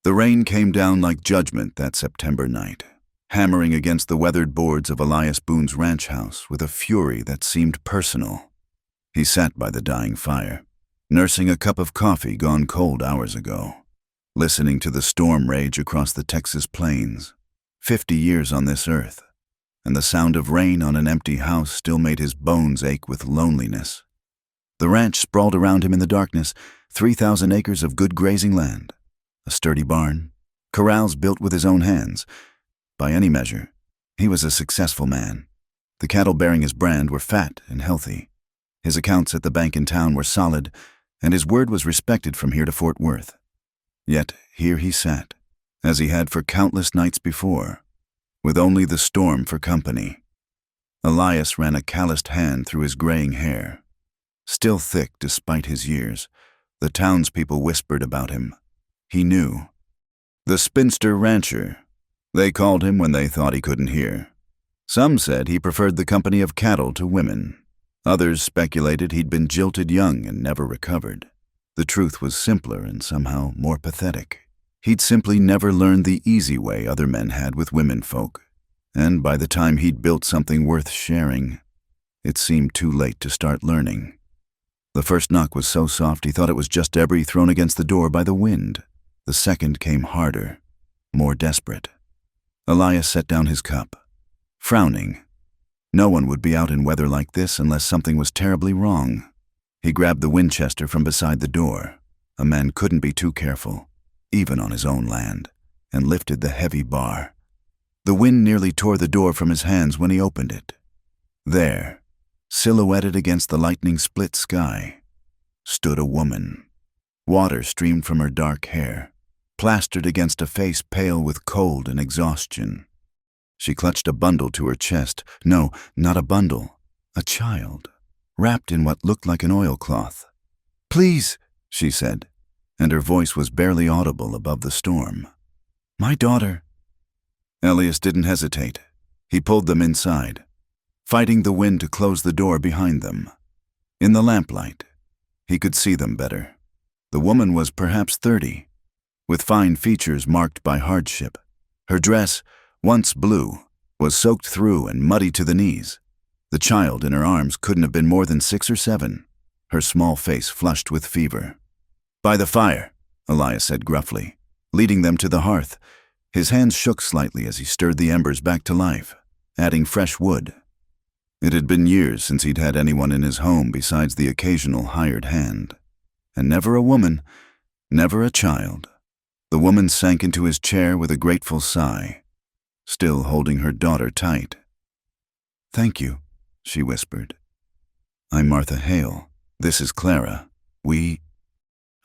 The rain came down like judgment that September night, hammering against the weathered boards of Elias Boone's ranch house with a fury that seemed personal. He sat by the dying fire, nursing a cup of coffee gone cold hours ago, listening to the storm rage across the Texas plains. 50 years on this earth, and the sound of rain on an empty house still made his bones ache with loneliness. The ranch sprawled around him in the darkness, 3,000 acres of good grazing land, a sturdy barn, corrals built with his own hands. By any measure, he was a successful man. The cattle bearing his brand were fat and healthy. His accounts at the bank in town were solid, and his word was respected from here to Fort Worth. Yet here he sat, as he had for countless nights before, with only the storm for company. Elias ran a calloused hand through his graying hair. Still thick despite his years, the townspeople whispered about him. He knew. The spinster rancher. They called him when they thought he couldn't hear. Some said he preferred the company of cattle to women. Others speculated he'd been jilted young and never recovered. The truth was simpler and somehow more pathetic. He'd simply never learned the easy way other men had with womenfolk, and by the time he'd built something worth sharing, it seemed too late to start learning. The first knock was so soft he thought it was just debris thrown against the door by the wind. The second came harder, more desperate. Elias set down his cup, frowning. No one would be out in weather like this unless something was terribly wrong. He grabbed the Winchester from beside the door. A man couldn't be too careful, even on his own land, and lifted the heavy bar. The wind nearly tore the door from his hands when he opened it. There, silhouetted against the lightning-split sky, stood a woman. Water streamed from her dark hair, plastered against a face pale with cold and exhaustion. She clutched a bundle to her chest. No, not a bundle, a child, wrapped in what looked like an oilcloth. "Please," she said, and her voice was barely audible above the storm. "My daughter." Elias didn't hesitate. He pulled them inside, fighting the wind to close the door behind them. In the lamplight, he could see them better. The woman was perhaps 30, with fine features marked by hardship. Her dress, once blue, was soaked through and muddy to the knees. The child in her arms couldn't have been more than 6 or 7, her small face flushed with fever. "By the fire," Elias said gruffly, leading them to the hearth. His hands shook slightly as he stirred the embers back to life, adding fresh wood. It had been years since he'd had anyone in his home besides the occasional hired hand. And never a woman, never a child. The woman sank into his chair with a grateful sigh, still holding her daughter tight. "Thank you," she whispered. "I'm Martha Hale. This is Clara.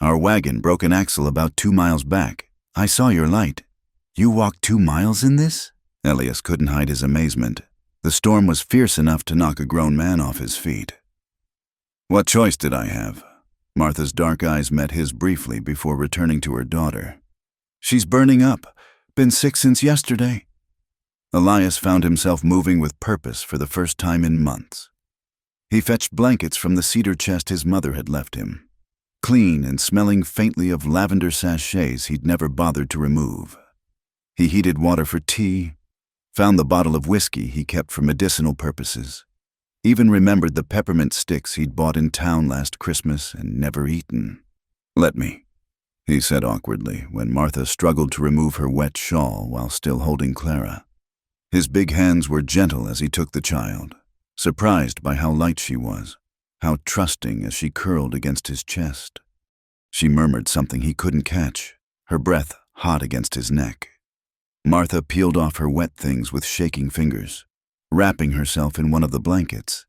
Our wagon broke an axle about 2 miles back. I saw your light." "You walked 2 miles in this?" Elias couldn't hide his amazement. The storm was fierce enough to knock a grown man off his feet. "What choice did I have?" Martha's dark eyes met his briefly before returning to her daughter. "She's burning up. Been sick since yesterday." Elias found himself moving with purpose for the first time in months. He fetched blankets from the cedar chest his mother had left him, clean and smelling faintly of lavender sachets he'd never bothered to remove. He heated water for tea, found the bottle of whiskey he kept for medicinal purposes, even remembered the peppermint sticks he'd bought in town last Christmas and never eaten. "Let me," he said awkwardly when Martha struggled to remove her wet shawl while still holding Clara. His big hands were gentle as he took the child, surprised by how light she was, how trusting as she curled against his chest. She murmured something he couldn't catch, her breath hot against his neck. Martha peeled off her wet things with shaking fingers, wrapping herself in one of the blankets.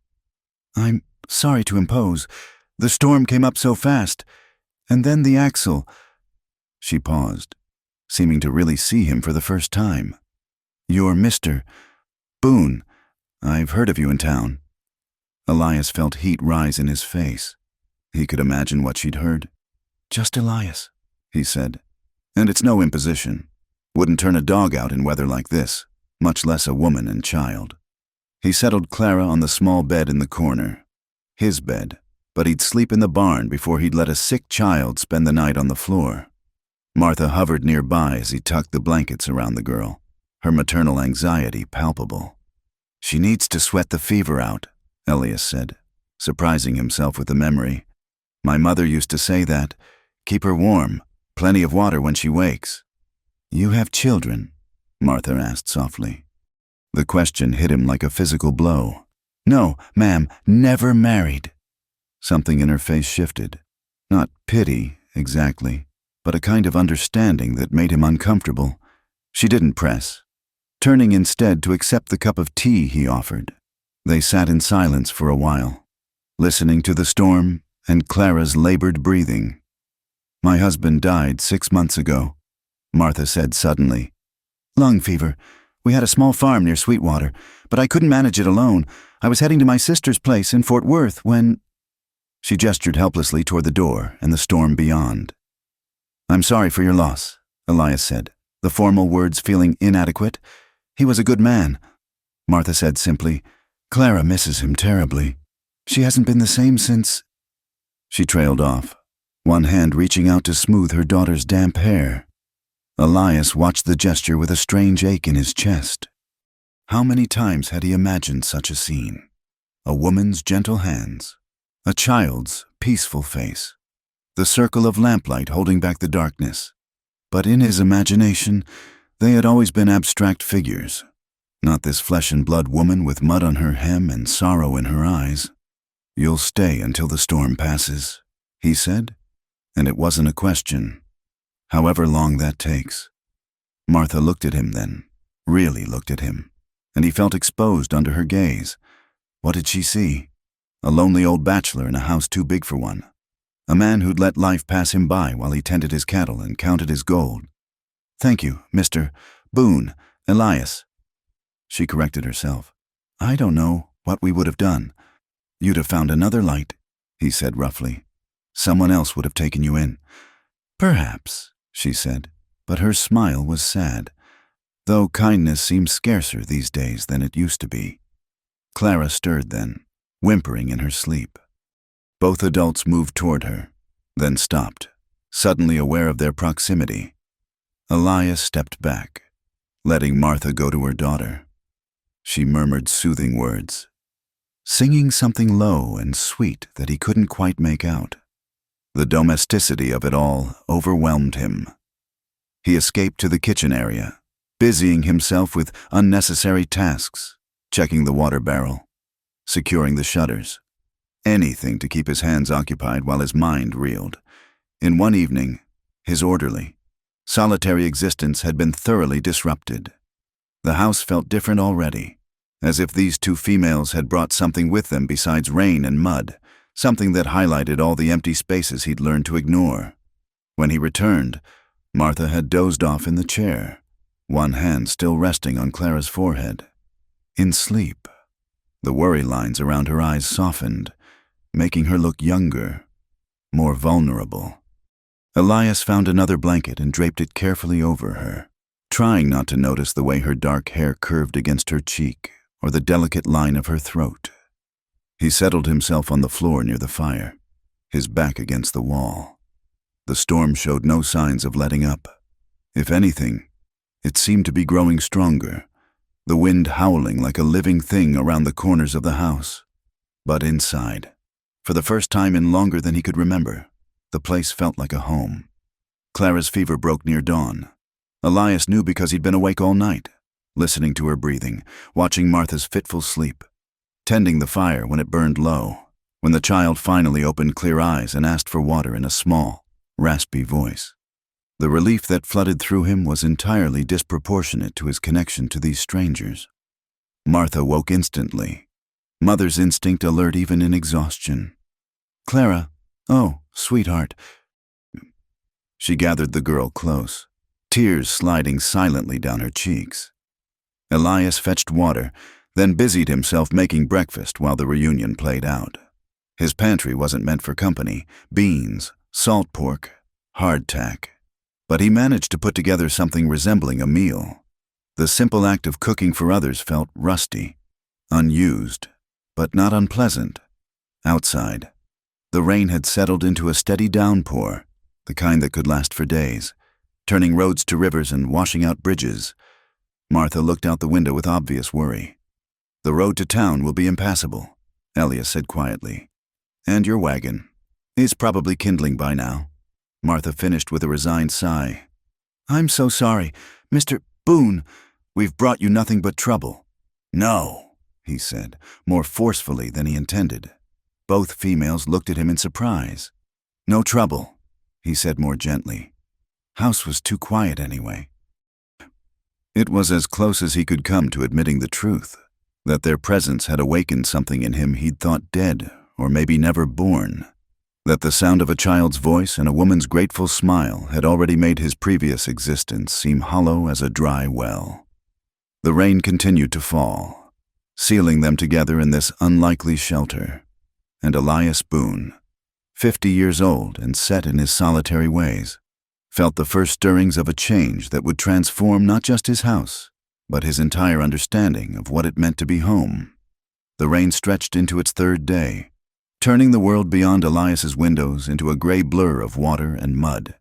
"I'm sorry to impose. The storm came up so fast, and then the axle." She paused, seeming to really see him for the first time. "You're Mr. Boone. I've heard of you in town." Elias felt heat rise in his face. He could imagine what she'd heard. "Just Elias," he said. "And it's no imposition. Wouldn't turn a dog out in weather like this, much less a woman and child." He settled Clara on the small bed in the corner. His bed, but he'd sleep in the barn before he'd let a sick child spend the night on the floor. Martha hovered nearby as he tucked the blankets around the girl, her maternal anxiety palpable. "She needs to sweat the fever out," Elias said, surprising himself with the memory. "My mother used to say that. Keep her warm, plenty of water when she wakes." "You have children?" Martha asked softly. The question hit him like a physical blow. "No, ma'am, never married." Something in her face shifted. Not pity, exactly, but a kind of understanding that made him uncomfortable. She didn't press, turning instead to accept the cup of tea he offered. They sat in silence for a while, listening to the storm and Clara's labored breathing. "My husband died 6 months ago," Martha said suddenly. "Lung fever. We had a small farm near Sweetwater, but I couldn't manage it alone. I was heading to my sister's place in Fort Worth when—" She gestured helplessly toward the door and the storm beyond. "I'm sorry for your loss," Elias said, the formal words feeling inadequate. "He was a good man." Martha said simply, "Clara misses him terribly. She hasn't been the same since—" She trailed off, one hand reaching out to smooth her daughter's damp hair. Elias watched the gesture with a strange ache in his chest. How many times had he imagined such a scene? A woman's gentle hands, a child's peaceful face, the circle of lamplight holding back the darkness. But in his imagination, they had always been abstract figures, not this flesh-and-blood woman with mud on her hem and sorrow in her eyes. "You'll stay until the storm passes," he said, and it wasn't a question. "However long that takes." Martha looked at him then, really looked at him, and he felt exposed under her gaze. What did she see? A lonely old bachelor in a house too big for one. A man who'd let life pass him by while he tended his cattle and counted his gold. "Thank you, Mr. Boone, Elias." She corrected herself. "I don't know what we would have done. You'd have found another light," he said roughly. "Someone else would have taken you in." "Perhaps," she said, but her smile was sad, though kindness seemed scarcer these days than it used to be. Clara stirred then, whimpering in her sleep. Both adults moved toward her, then stopped, suddenly aware of their proximity. Elias stepped back, letting Martha go to her daughter. She murmured soothing words, singing something low and sweet that he couldn't quite make out. The domesticity of it all overwhelmed him. He escaped to the kitchen area, busying himself with unnecessary tasks, checking the water barrel, securing the shutters. Anything to keep his hands occupied while his mind reeled. In one evening, his orderly, solitary existence had been thoroughly disrupted. The house felt different already, as if these two females had brought something with them besides rain and mud, something that highlighted all the empty spaces he'd learned to ignore. When he returned, Martha had dozed off in the chair, one hand still resting on Clara's forehead. In sleep, the worry lines around her eyes softened, making her look younger, more vulnerable. Elias found another blanket and draped it carefully over her, trying not to notice the way her dark hair curved against her cheek or the delicate line of her throat. He settled himself on the floor near the fire, his back against the wall. The storm showed no signs of letting up. If anything, it seemed to be growing stronger, the wind howling like a living thing around the corners of the house. But inside, for the first time in longer than he could remember, the place felt like a home. Clara's fever broke near dawn. Elias knew because he'd been awake all night, listening to her breathing, watching Martha's fitful sleep, tending the fire when it burned low, when the child finally opened clear eyes and asked for water in a small, raspy voice. The relief that flooded through him was entirely disproportionate to his connection to these strangers. Martha woke instantly, mother's instinct alert even in exhaustion. "Clara, oh, sweetheart." She gathered the girl close, tears sliding silently down her cheeks. Elias fetched water, then busied himself making breakfast while the reunion played out. His pantry wasn't meant for company: beans, salt pork, hardtack. But he managed to put together something resembling a meal. The simple act of cooking for others felt rusty, unused, but not unpleasant. Outside, the rain had settled into a steady downpour, the kind that could last for days, turning roads to rivers and washing out bridges. Martha looked out the window with obvious worry. "The road to town will be impassable," Elias said quietly. "And your wagon. It's probably kindling by now." Martha finished with a resigned sigh. "I'm so sorry, Mr. Boone. We've brought you nothing but trouble." "No," he said, more forcefully than he intended. Both females looked at him in surprise. "No trouble," he said more gently. House was too quiet anyway. It was as close as he could come to admitting the truth, that their presence had awakened something in him he'd thought dead, or maybe never born. That the sound of a child's voice and a woman's grateful smile had already made his previous existence seem hollow as a dry well. The rain continued to fall, sealing them together in this unlikely shelter. And Elias Boone, 50 years old and set in his solitary ways, felt the first stirrings of a change that would transform not just his house, but his entire understanding of what it meant to be home. The rain stretched into its third day, turning the world beyond Elias's windows into a gray blur of water and mud.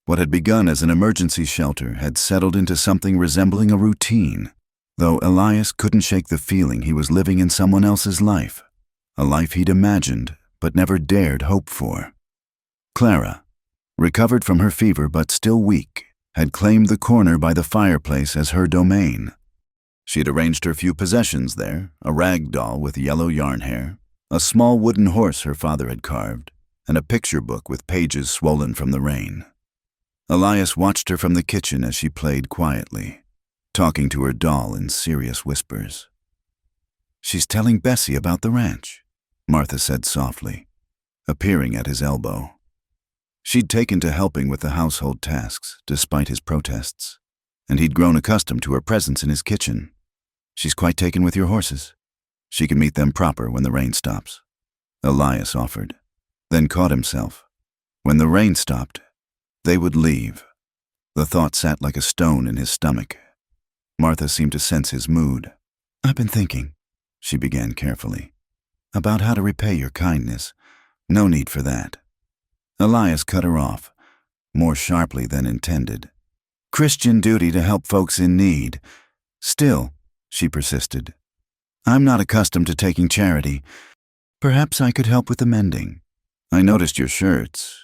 What had begun as an emergency shelter had settled into something resembling a routine, though Elias couldn't shake the feeling he was living in someone else's life, a life he'd imagined but never dared hope for. Clara, recovered from her fever but still weak, had claimed the corner by the fireplace as her domain. She'd arranged her few possessions there, a rag doll with yellow yarn hair, a small wooden horse her father had carved, and a picture book with pages swollen from the rain. Elias watched her from the kitchen as she played quietly, talking to her doll in serious whispers. "She's telling Bessie about the ranch," Martha said softly, appearing at his elbow. She'd taken to helping with the household tasks, despite his protests, and he'd grown accustomed to her presence in his kitchen. "She's quite taken with your horses. She can meet them proper when the rain stops," Elias offered, then caught himself. When the rain stopped, they would leave. The thought sat like a stone in his stomach. Martha seemed to sense his mood. "I've been thinking," she began carefully, "about how to repay your kindness. No need for that." Elias cut her off, more sharply than intended. "Christian duty to help folks in need. Still," she persisted, "I'm not accustomed to taking charity. Perhaps I could help with the mending. I noticed your shirts."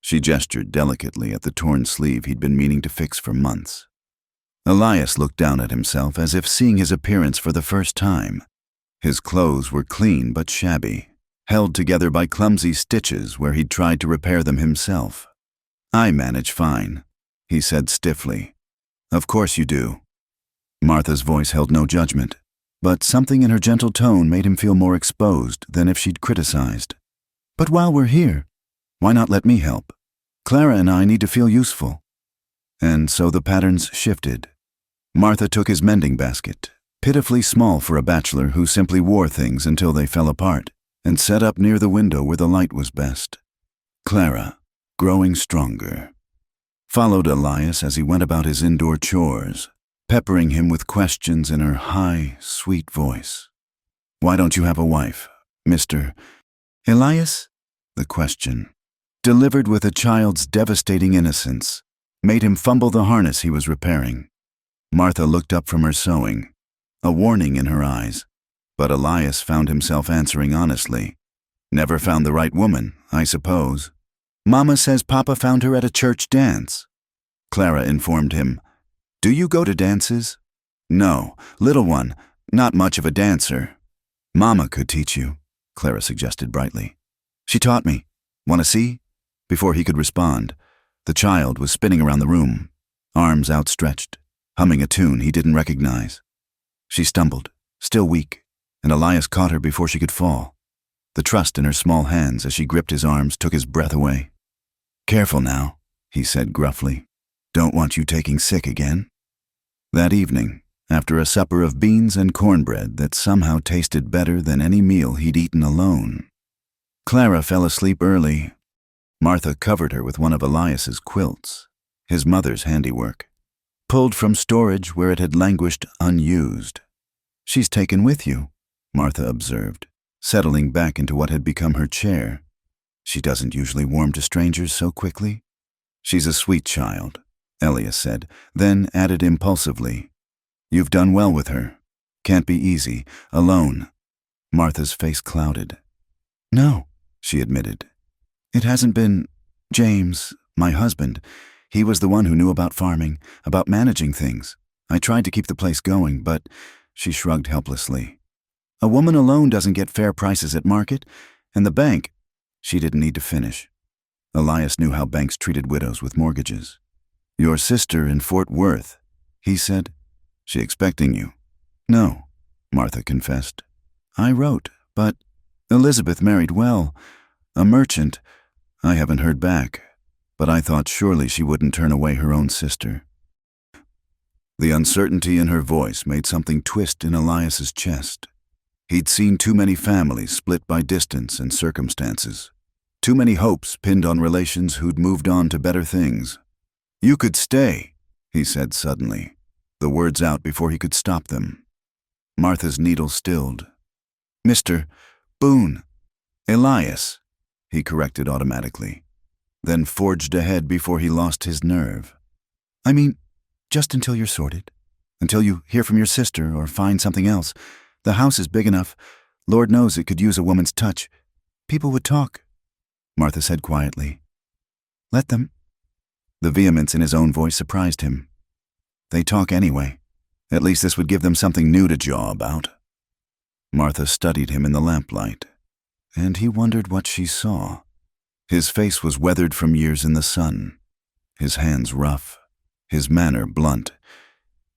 She gestured delicately at the torn sleeve he'd been meaning to fix for months. Elias looked down at himself as if seeing his appearance for the first time. His clothes were clean but shabby, held together by clumsy stitches where he'd tried to repair them himself. "I manage fine," he said stiffly. "Of course you do." Martha's voice held no judgment, but something in her gentle tone made him feel more exposed than if she'd criticized. "But while we're here, why not let me help? Clara and I need to feel useful." And so the patterns shifted. Martha took his mending basket, pitifully small for a bachelor who simply wore things until they fell apart, and set up near the window where the light was best. Clara, growing stronger, followed Elias as he went about his indoor chores, peppering him with questions in her high, sweet voice. "Why don't you have a wife, Mr. Elias?" The question, delivered with a child's devastating innocence, made him fumble the harness he was repairing. Martha looked up from her sewing, a warning in her eyes, but Elias found himself answering honestly. "Never found the right woman, I suppose." "Mama says Papa found her at a church dance," Clara informed him. "Do you go to dances?" "No, little one, not much of a dancer." "Mama could teach you," Clara suggested brightly. "She taught me. Want to see?" Before he could respond, the child was spinning around the room, arms outstretched, humming a tune he didn't recognize. She stumbled, still weak, and Elias caught her before she could fall. The trust in her small hands as she gripped his arms took his breath away. "Careful now," he said gruffly. "Don't want you taking sick again." That evening, after a supper of beans and cornbread that somehow tasted better than any meal he'd eaten alone, Clara fell asleep early. Martha covered her with one of Elias's quilts, his mother's handiwork, pulled from storage where it had languished unused. "She's taken with you," Martha observed, settling back into what had become her chair. "She doesn't usually warm to strangers so quickly." "She's a sweet child, Elias said, then added impulsively, "You've done well with her. Can't be easy, alone." Martha's face clouded. "No," she admitted. "It hasn't been James, my husband. He was the one who knew about farming, about managing things. I tried to keep the place going, but—" she shrugged helplessly. "A woman alone doesn't get fair prices at market, and the bank—" She didn't need to finish. Elias knew how banks treated widows with mortgages. "Your sister in Fort Worth," he said. "She expecting you?" "No," Martha confessed. "I wrote, but Elizabeth married well. A merchant. I haven't heard back, but I thought surely she wouldn't turn away her own sister." The uncertainty in her voice made something twist in Elias's chest. He'd seen too many families split by distance and circumstances. Too many hopes pinned on relations who'd moved on to better things. "You could stay," he said suddenly, the words out before he could stop them. Martha's needle stilled. "Mr. Boone. Elias," he corrected automatically, then forged ahead before he lost his nerve. "I mean, just until you're sorted. Until you hear from your sister or find something else. The house is big enough. Lord knows it could use a woman's touch. People would talk," Martha said quietly. "Let them." The vehemence in his own voice surprised him. "They talk anyway. At least this would give them something new to jaw about." Martha studied him in the lamplight, and he wondered what she saw. His face was weathered from years in the sun, his hands rough, his manner blunt.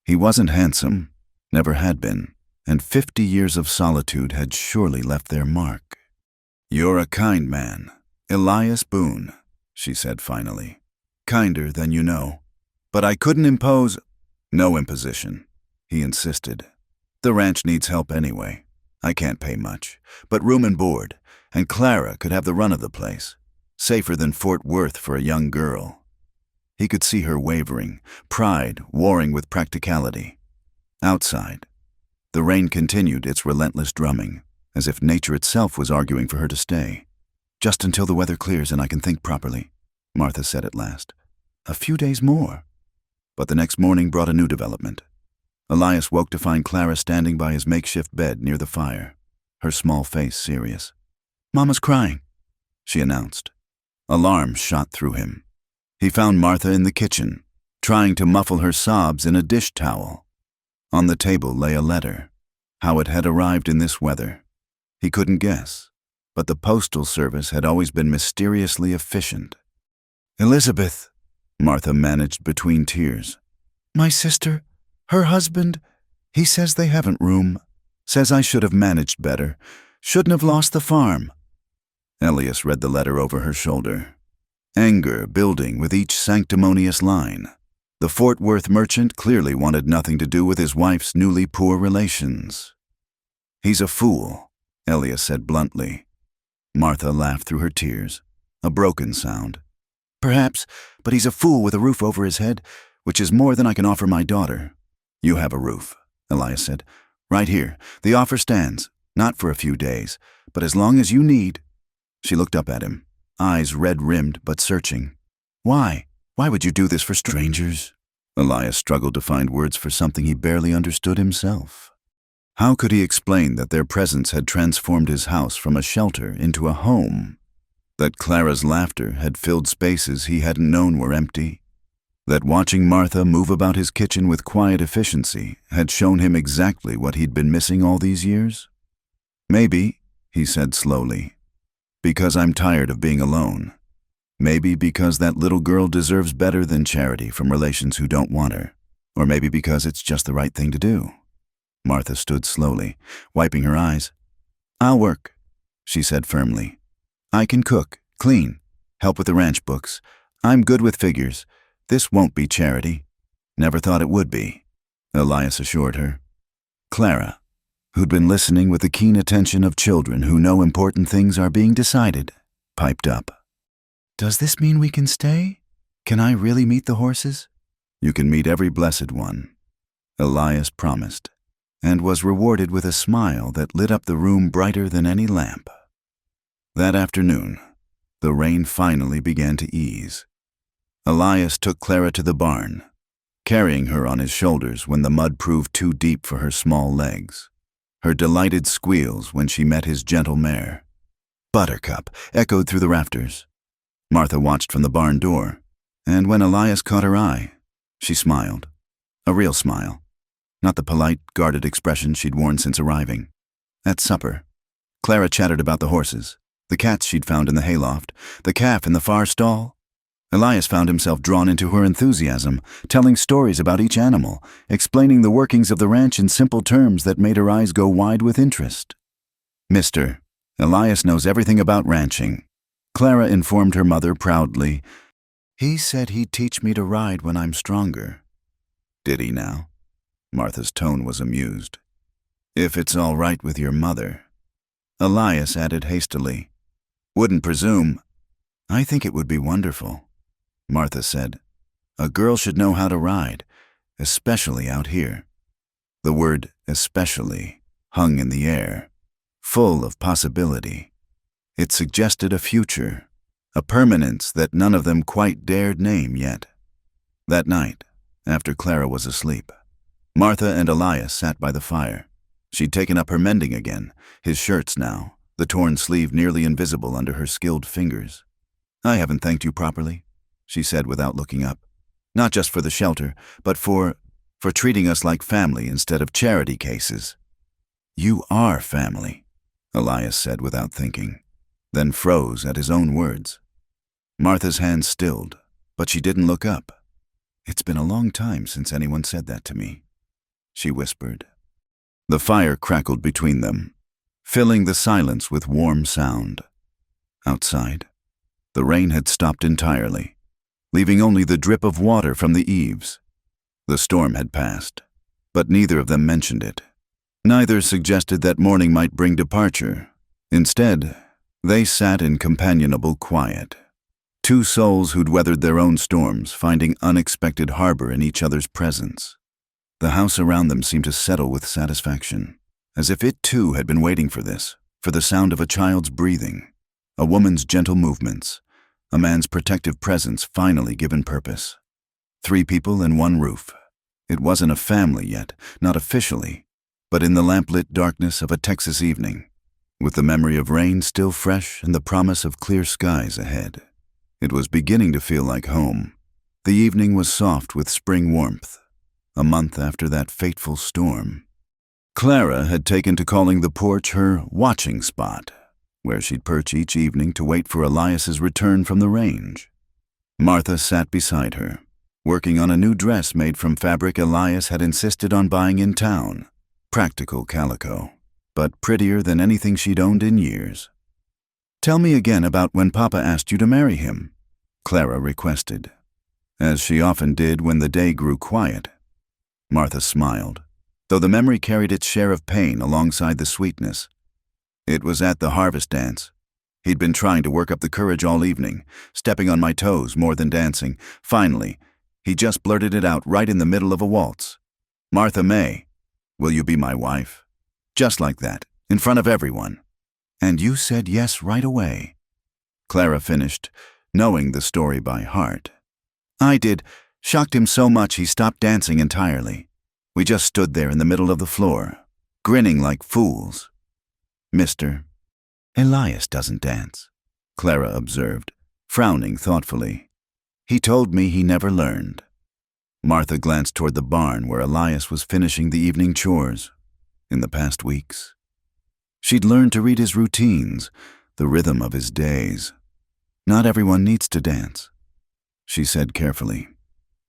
He wasn't handsome, never had been, and 50 years of solitude had surely left their mark. "You're a kind man, Elias Boone," she said finally. "Kinder than you know. But I couldn't impose—" "No imposition," he insisted. "The ranch needs help anyway. I can't pay much, but room and board, and Clara could have the run of the place. Safer than Fort Worth for a young girl." He could see her wavering, pride warring with practicality. Outside, the rain continued its relentless drumming, as if nature itself was arguing for her to stay. "Just until the weather clears and I can think properly," Martha said at last. "A few days more." But the next morning brought a new development. Elias woke to find Clara standing by his makeshift bed near the fire, her small face serious. "Mama's crying," she announced. Alarm shot through him. He found Martha in the kitchen, trying to muffle her sobs in a dish towel. On the table lay a letter. How it had arrived in this weather, he couldn't guess, but the postal service had always been mysteriously efficient. "Elizabeth," Martha managed between tears. "My sister, her husband, he says they haven't room. Says I should have managed better. Shouldn't have lost the farm." Elias read the letter over her shoulder. Anger building with each sanctimonious line. The Fort Worth merchant clearly wanted nothing to do with his wife's newly poor relations. "He's a fool," Elias said bluntly. Martha laughed through her tears, a broken sound. "Perhaps, but he's a fool with a roof over his head, which is more than I can offer my daughter." "You have a roof," Elias said. "Right here. The offer stands, not for a few days, but as long as you need." She looked up at him, eyes red-rimmed but searching. "Why? Why would you do this for strangers?" Elias struggled to find words for something he barely understood himself. How could he explain that their presence had transformed his house from a shelter into a home? That Clara's laughter had filled spaces he hadn't known were empty? That watching Martha move about his kitchen with quiet efficiency had shown him exactly what he'd been missing all these years? "Maybe," he said slowly, "because I'm tired of being alone. Maybe because that little girl deserves better than charity from relations who don't want her. Or maybe because it's just the right thing to do." Martha stood slowly, wiping her eyes. "I'll work," she said firmly. "I can cook, clean, help with the ranch books. I'm good with figures. This won't be charity." "Never thought it would be," Elias assured her. Clara, who'd been listening with the keen attention of children who know important things are being decided, piped up. "Does this mean we can stay? Can I really meet the horses?" "You can meet every blessed one," Elias promised, and was rewarded with a smile that lit up the room brighter than any lamp. That afternoon, the rain finally began to ease. Elias took Clara to the barn, carrying her on his shoulders when the mud proved too deep for her small legs. Her delighted squeals when she met his gentle mare, Buttercup, echoed through the rafters. Martha watched from the barn door, and when Elias caught her eye, she smiled. A real smile, not the polite, guarded expression she'd worn since arriving. At supper, Clara chattered about the horses, the cats she'd found in the hayloft, the calf in the far stall. Elias found himself drawn into her enthusiasm, telling stories about each animal, explaining the workings of the ranch in simple terms that made her eyes go wide with interest. "Mister, Elias knows everything about ranching," Clara informed her mother proudly. "He said he'd teach me to ride when I'm stronger." "Did he now?" Martha's tone was amused. "If it's all right with your mother." Elias added hastily, "Wouldn't presume." "I think it would be wonderful," Martha said. "A girl should know how to ride, especially out here." The word especially hung in the air, full of possibility. It suggested a future, a permanence that none of them quite dared name yet. That night, after Clara was asleep, Martha and Elias sat by the fire. She'd taken up her mending again, his shirts now, the torn sleeve nearly invisible under her skilled fingers. "I haven't thanked you properly," she said without looking up. "Not just for the shelter, but for treating us like family instead of charity cases." "You are family," Elias said without thinking, then froze at his own words. Martha's hand stilled, but she didn't look up. "It's been a long time since anyone said that to me," she whispered. The fire crackled between them, filling the silence with warm sound. Outside, the rain had stopped entirely, leaving only the drip of water from the eaves. The storm had passed, but neither of them mentioned it. Neither suggested that morning might bring departure. Instead, they sat in companionable quiet. Two souls who'd weathered their own storms, finding unexpected harbor in each other's presence. The house around them seemed to settle with satisfaction, as if it too had been waiting for this, for the sound of a child's breathing, a woman's gentle movements, a man's protective presence finally given purpose. 3 people in one roof. It wasn't a family yet, not officially, but in the lamplit darkness of a Texas evening, with the memory of rain still fresh and the promise of clear skies ahead. It was beginning to feel like home. The evening was soft with spring warmth, a month after that fateful storm. Clara had taken to calling the porch her watching spot, where she'd perch each evening to wait for Elias's return from the range. Martha sat beside her, working on a new dress made from fabric Elias had insisted on buying in town, practical calico, but prettier than anything she'd owned in years. "Tell me again about when Papa asked you to marry him," Clara requested, as she often did when the day grew quiet. Martha smiled, though the memory carried its share of pain alongside the sweetness. "It was at the harvest dance. He'd been trying to work up the courage all evening, stepping on my toes more than dancing. Finally, he just blurted it out right in the middle of a waltz. 'Martha May, will you be my wife?' Just like that, in front of everyone. And you said yes right away," Clara finished, knowing the story by heart. "I did. Shocked him so much he stopped dancing entirely. We just stood there in the middle of the floor, grinning like fools." "Mister, Elias doesn't dance," Clara observed, frowning thoughtfully. "He told me he never learned." Martha glanced toward the barn where Elias was finishing the evening chores. In the past weeks, she'd learned to read his routines, the rhythm of his days. "Not everyone needs to dance," she said carefully.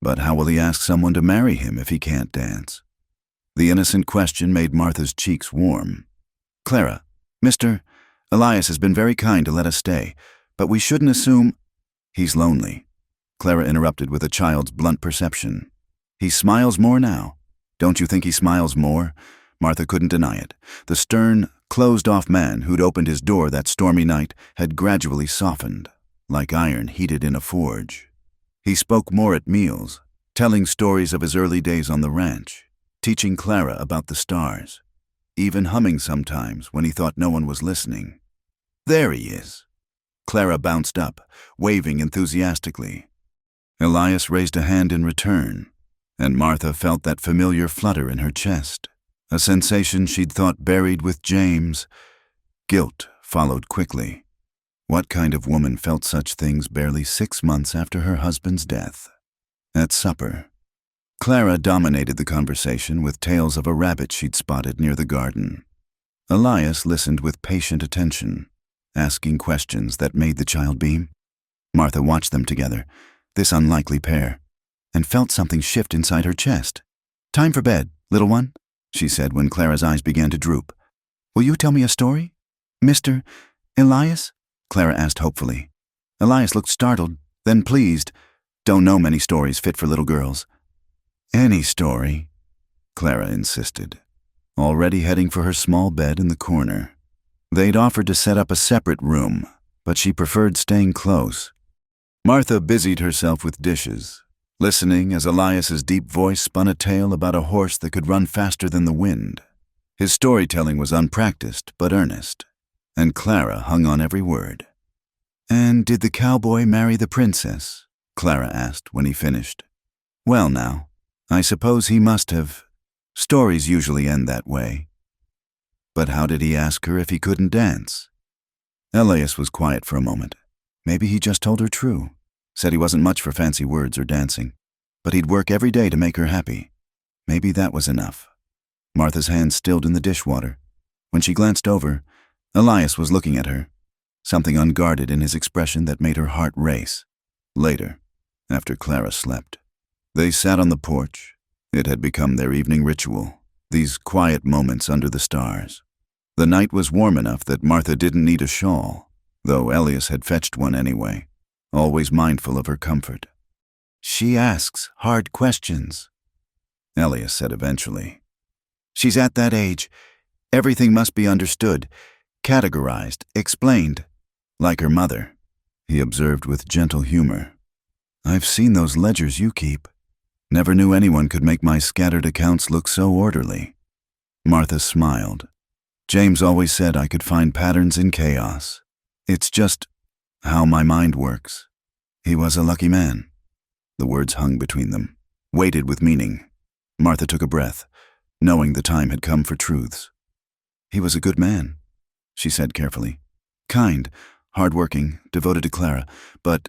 "But how will he ask someone to marry him if he can't dance?" The innocent question made Martha's cheeks warm. "Clara, Mr. Elias has been very kind to let us stay, but we shouldn't assume—" "He's lonely," Clara interrupted with a child's blunt perception. "He smiles more now. Don't you think he smiles more?" Martha couldn't deny it. The stern, closed-off man who'd opened his door that stormy night had gradually softened, like iron heated in a forge. He spoke more at meals, telling stories of his early days on the ranch, teaching Clara about the stars, even humming sometimes when he thought no one was listening. "There he is." Clara bounced up, waving enthusiastically. Elias raised a hand in return, and Martha felt that familiar flutter in her chest, a sensation she'd thought buried with James. Guilt followed quickly. What kind of woman felt such things barely 6 months after her husband's death? At supper, Clara dominated the conversation with tales of a rabbit she'd spotted near the garden. Elias listened with patient attention, asking questions that made the child beam. Martha watched them together, this unlikely pair, and felt something shift inside her chest. "Time for bed, little one," she said when Clara's eyes began to droop. "Will you tell me a story, Mr. Elias?" Clara asked hopefully. Elias looked startled, then pleased. "Don't know many stories fit for little girls." "Any story," Clara insisted, already heading for her small bed in the corner. They'd offered to set up a separate room, but she preferred staying close. Martha busied herself with dishes, listening as Elias's deep voice spun a tale about a horse that could run faster than the wind. His storytelling was unpracticed but earnest, and Clara hung on every word. "And did the cowboy marry the princess?" Clara asked when he finished. "Well now, I suppose he must have. Stories usually end that way." "But how did he ask her if he couldn't dance?" Elias was quiet for a moment. Maybe he just told her true. Said he wasn't much for fancy words or dancing, but he'd work every day to make her happy. Maybe that was enough. Martha's hand stilled in the dishwater. When she glanced over, Elias was looking at her, something unguarded in his expression that made her heart race. Later, after Clara slept, they sat on the porch. It had become their evening ritual, these quiet moments under the stars. The night was warm enough that Martha didn't need a shawl, though Elias had fetched one anyway, always mindful of her comfort. "She asks hard questions," Elias said eventually. "She's at that age. Everything must be understood, categorized, explained. Like her mother," he observed with gentle humor. "I've seen those ledgers you keep. Never knew anyone could make my scattered accounts look so orderly." Martha smiled. "James always said I could find patterns in chaos. It's just how my mind works. He was a lucky man." The words hung between them, weighted with meaning. Martha took a breath, knowing the time had come for truths. "He was a good man," she said carefully. "Kind, hard-working, devoted to Clara, but—"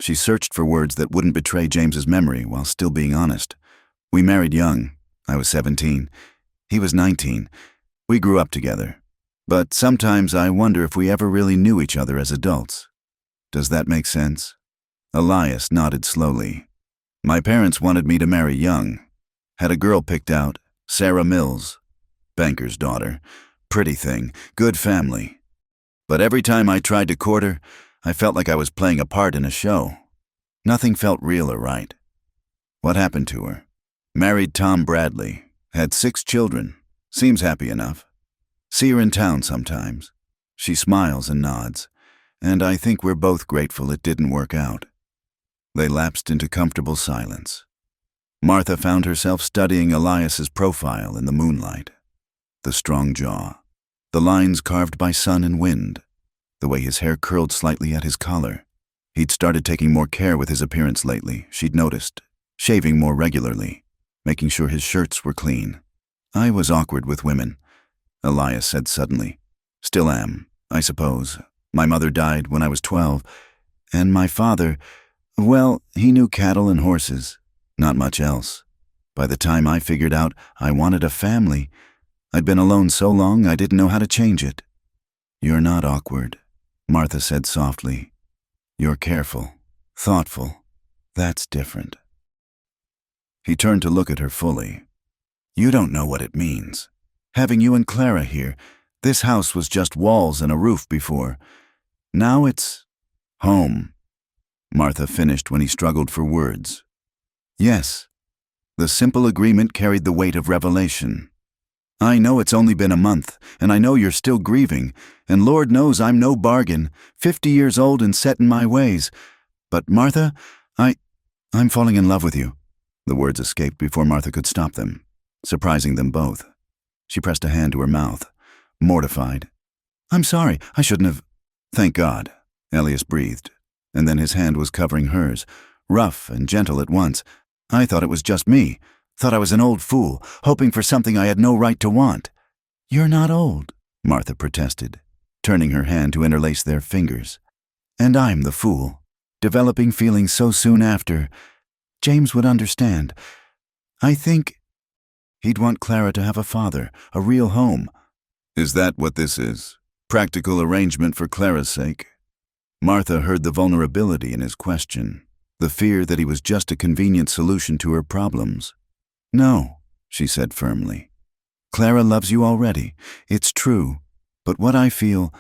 She searched for words that wouldn't betray James's memory while still being honest. "We married young. I was 17. He was 19. We grew up together. But sometimes I wonder if we ever really knew each other as adults. Does that make sense?" Elias nodded slowly. "My parents wanted me to marry young. Had a girl picked out, Sarah Mills, banker's daughter. Pretty thing, good family. But every time I tried to court her, I felt like I was playing a part in a show. Nothing felt real or right. What happened to her? Married Tom Bradley, had 6 children, seems happy enough. See her in town sometimes. She smiles and nods, and I think we're both grateful it didn't work out." They lapsed into comfortable silence. Martha found herself studying Elias's profile in the moonlight. The strong jaw, the lines carved by sun and wind, the way his hair curled slightly at his collar. He'd started taking more care with his appearance lately, she'd noticed, shaving more regularly, making sure his shirts were clean. "I was awkward with women," Elias said suddenly. "Still am, I suppose. My mother died when I was 12, and my father, well, he knew cattle and horses, not much else. By the time I figured out I wanted a family, I'd been alone so long I didn't know how to change it." "You're not awkward," Martha said softly. "You're careful, thoughtful. That's different." He turned to look at her fully. "You don't know what it means. Having you and Clara here, this house was just walls and a roof before. Now it's home," Martha finished when he struggled for words. "Yes." The simple agreement carried the weight of revelation. "I know it's only been a month, and I know you're still grieving, and Lord knows I'm no bargain, 50 years old and set in my ways. But Martha, I'm falling in love with you." The words escaped before Martha could stop them, surprising them both. She pressed a hand to her mouth, mortified. "I'm sorry, I shouldn't have—" "Thank God," Elias breathed, and then his hand was covering hers, rough and gentle at once. I thought it was just me, thought I was an old fool, hoping for something I had no right to want. You're not old, Martha protested, turning her hand to interlace their fingers. And I'm the fool, developing feelings so soon after. James would understand. I think he'd want Clara to have a father, a real home. Is that what this is? Practical arrangement for Clara's sake? Martha heard the vulnerability in his question, the fear that he was just a convenient solution to her problems. No, she said firmly. Clara loves you already. It's true. But what I feel,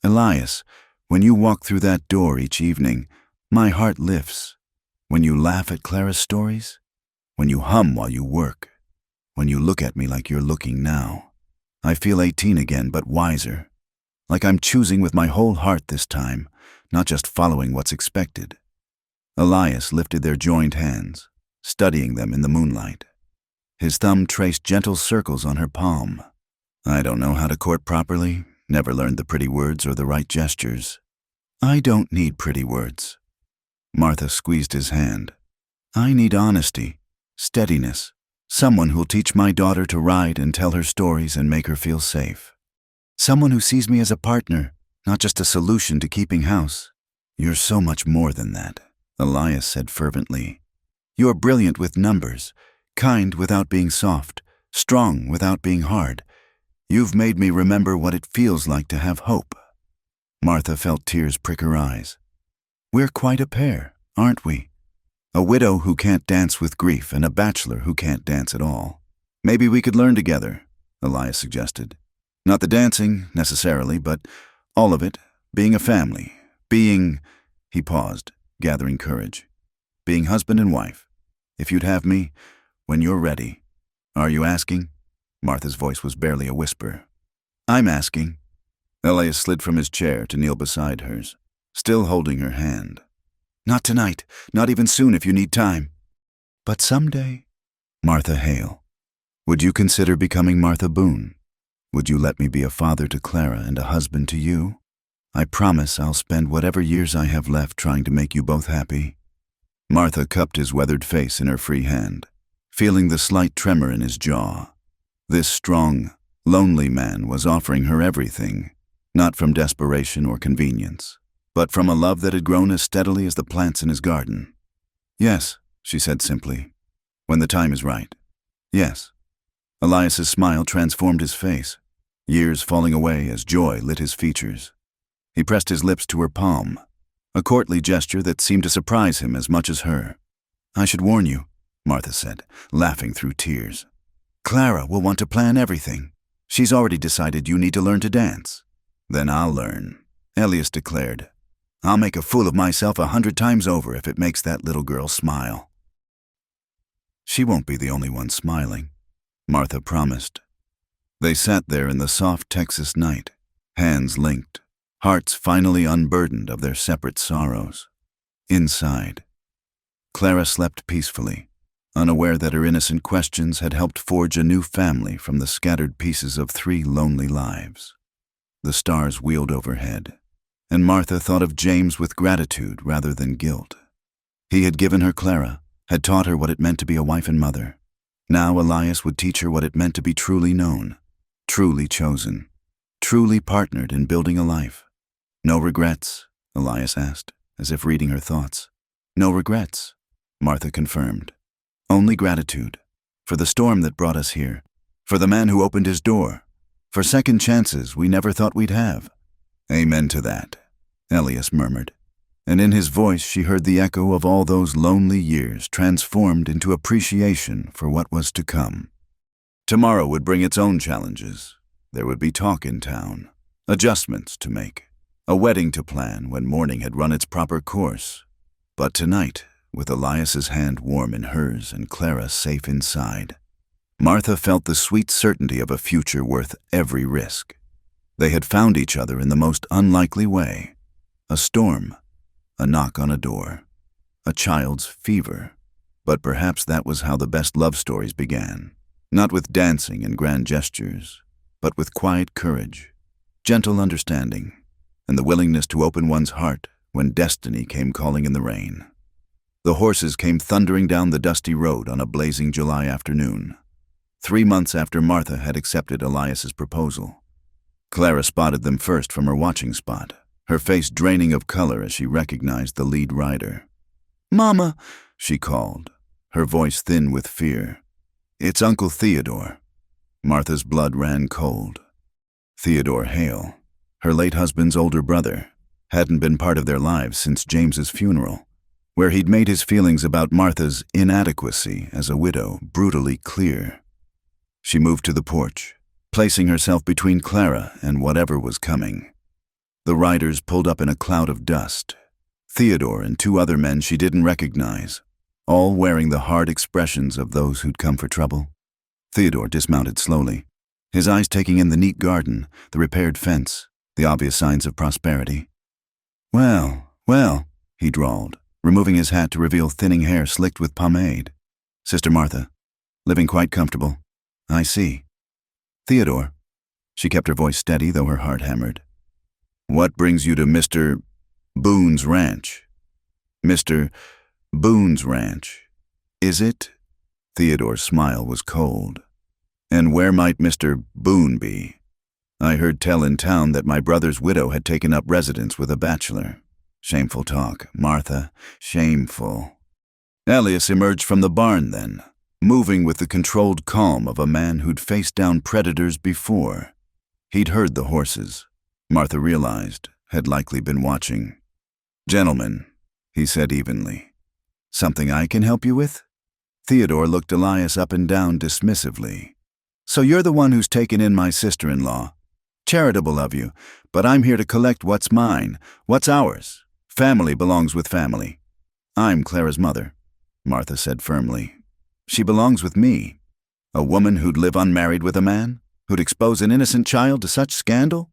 Elias, when you walk through that door each evening, my heart lifts. When you laugh at Clara's stories, when you hum while you work, when you look at me like you're looking now, I feel 18 again, but wiser. Like I'm choosing with my whole heart this time, not just following what's expected. Elias lifted their joined hands, studying them in the moonlight. His thumb traced gentle circles on her palm. I don't know how to court properly, never learned the pretty words or the right gestures. I don't need pretty words. Martha squeezed his hand. I need honesty, steadiness, someone who'll teach my daughter to ride and tell her stories and make her feel safe. Someone who sees me as a partner, not just a solution to keeping house. You're so much more than that, Elias said fervently. You're brilliant with numbers, kind without being soft, strong without being hard. You've made me remember what it feels like to have hope. Martha felt tears prick her eyes. We're quite a pair, aren't we? A widow who can't dance with grief and a bachelor who can't dance at all. Maybe we could learn together, Elias suggested. Not the dancing, necessarily, but all of it, being a family, being, he paused, gathering courage, being husband and wife. If you'd have me, when you're ready. Are you asking? Martha's voice was barely a whisper. I'm asking. Elias slid from his chair to kneel beside hers, still holding her hand. Not tonight, not even soon if you need time. But someday. Martha Hale. Would you consider becoming Martha Boone? Would you let me be a father to Clara and a husband to you? I promise I'll spend whatever years I have left trying to make you both happy. Martha cupped his weathered face in her free hand, feeling the slight tremor in his jaw. This strong, lonely man was offering her everything, not from desperation or convenience, but from a love that had grown as steadily as the plants in his garden. Yes, she said simply, when the time is right. Yes. Elias's smile transformed his face, years falling away as joy lit his features. He pressed his lips to her palm, a courtly gesture that seemed to surprise him as much as her. I should warn you, Martha said, laughing through tears. Clara will want to plan everything. She's already decided you need to learn to dance. Then I'll learn, Elias declared. I'll make a fool of myself 100 times over if it makes that little girl smile. She won't be the only one smiling, Martha promised. They sat there in the soft Texas night, hands linked, hearts finally unburdened of their separate sorrows. Inside, Clara slept peacefully, unaware that her innocent questions had helped forge a new family from the scattered pieces of 3 lonely lives. The stars wheeled overhead, and Martha thought of James with gratitude rather than guilt. He had given her Clara, had taught her what it meant to be a wife and mother. Now Elias would teach her what it meant to be truly known, truly chosen, truly partnered in building a life. No regrets, Elias asked, as if reading her thoughts. No regrets, Martha confirmed. Only gratitude, for the storm that brought us here, for the man who opened his door, for second chances we never thought we'd have. Amen to that, Elias murmured, and in his voice she heard the echo of all those lonely years transformed into appreciation for what was to come. Tomorrow would bring its own challenges. There would be talk in town, adjustments to make, a wedding to plan when morning had run its proper course. But tonight, with Elias's hand warm in hers and Clara safe inside, Martha felt the sweet certainty of a future worth every risk. They had found each other in the most unlikely way. A storm, a knock on a door, a child's fever. But perhaps that was how the best love stories began. Not with dancing and grand gestures, but with quiet courage, gentle understanding, and the willingness to open one's heart when destiny came calling in the rain. The horses came thundering down the dusty road on a blazing July afternoon, 3 months after Martha had accepted Elias's proposal. Clara spotted them first from her watching spot, her face draining of color as she recognized the lead rider. "Mama," she called, her voice thin with fear. "It's Uncle Theodore." Martha's blood ran cold. Theodore Hale, her late husband's older brother, hadn't been part of their lives since James's funeral, where he'd made his feelings about Martha's inadequacy as a widow brutally clear. She moved to the porch, placing herself between Clara and whatever was coming. The riders pulled up in a cloud of dust. Theodore and 2 other men she didn't recognize, all wearing the hard expressions of those who'd come for trouble. Theodore dismounted slowly, his eyes taking in the neat garden, the repaired fence, the obvious signs of prosperity. Well, he drawled, removing his hat to reveal thinning hair slicked with pomade. "Sister Martha, living quite comfortable. I see." "Theodore," she kept her voice steady though her heart hammered. "What brings you to Mr. Boone's ranch?" "Mr. Boone's ranch. Is it?" Theodore's smile was cold. "And where might Mr. Boone be? I heard tell in town that my brother's widow had taken up residence with a bachelor. Shameful talk, Martha, shameful." Elias emerged from the barn then, moving with the controlled calm of a man who'd faced down predators before. He'd heard the horses, Martha realized, had likely been watching. "Gentlemen," he said evenly, "something I can help you with?" Theodore looked Elias up and down dismissively. "So you're the one who's taken in my sister-in-law. Charitable of you, but I'm here to collect what's mine, what's ours. Family belongs with family." "I'm Clara's mother," Martha said firmly. "She belongs with me. A woman who'd live unmarried with a man? Who'd expose an innocent child to such scandal?"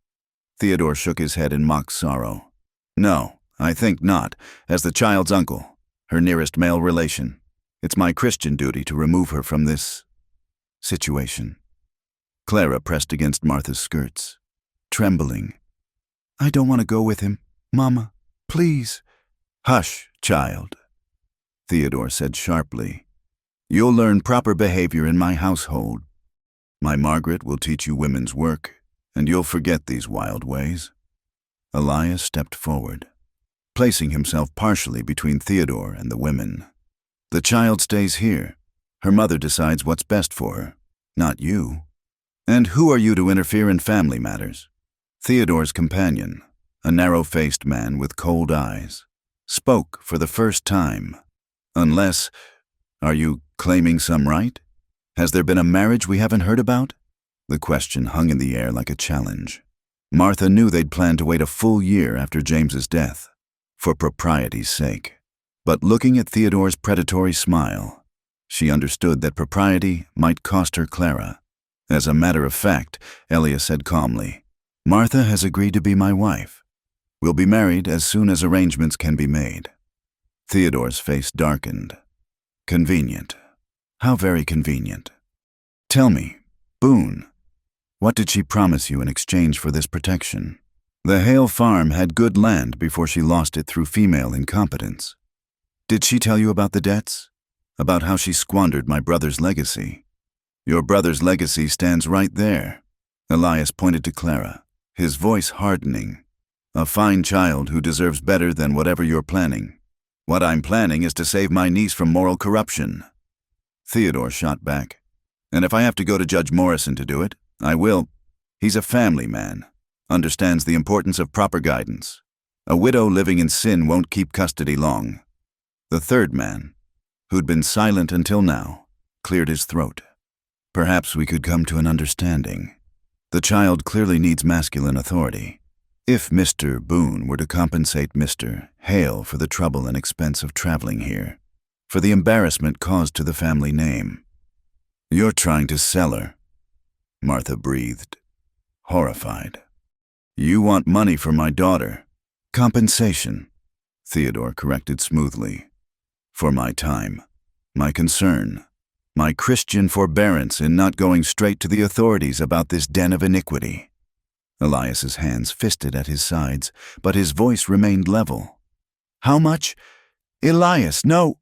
Theodore shook his head in mock sorrow. "No, I think not, as the child's uncle, her nearest male relation. It's my Christian duty to remove her from this situation." Clara pressed against Martha's skirts, trembling. "I don't want to go with him, Mama, please." "Hush, child," Theodore said sharply. "You'll learn proper behavior in my household. My Margaret will teach you women's work, and you'll forget these wild ways." Elias stepped forward, placing himself partially between Theodore and the women. "The child stays here. Her mother decides what's best for her, not you. And who are you to interfere in family matters?" Theodore's companion, a narrow-faced man with cold eyes, spoke for the first time. "Unless, are you claiming some right? Has there been a marriage we haven't heard about?" The question hung in the air like a challenge. Martha knew they'd planned to wait a full year after James's death, for propriety's sake. But looking at Theodore's predatory smile, she understood that propriety might cost her Clara. As a matter of fact, Elias said calmly, "Martha has agreed to be my wife. We'll be married as soon as arrangements can be made." Theodore's face darkened. "Convenient. How very convenient. Tell me, Boone, what did she promise you in exchange for this protection?" The Hale farm had good land before she lost it through female incompetence. "Did she tell you about the debts? About how she squandered my brother's legacy?" "Your brother's legacy stands right there." Elias pointed to Clara, his voice hardening. "A fine child who deserves better than whatever you're planning. What I'm planning is to save my niece from moral corruption." Theodore shot back. "And if I have to go to Judge Morrison to do it, I will. He's a family man, understands the importance of proper guidance. A widow living in sin won't keep custody long." The third man, who'd been silent until now, cleared his throat. "Perhaps we could come to an understanding. The child clearly needs masculine authority. If Mr. Boone were to compensate Mr. Hale for the trouble and expense of traveling here, for the embarrassment caused to the family name." "You're trying to sell her," Martha breathed, horrified. "You want money for my daughter." "Compensation," Theodore corrected smoothly. "For my time, my concern, my Christian forbearance in not going straight to the authorities about this den of iniquity." Elias's hands fisted at his sides, but his voice remained level. "How much?" "Elias, no!"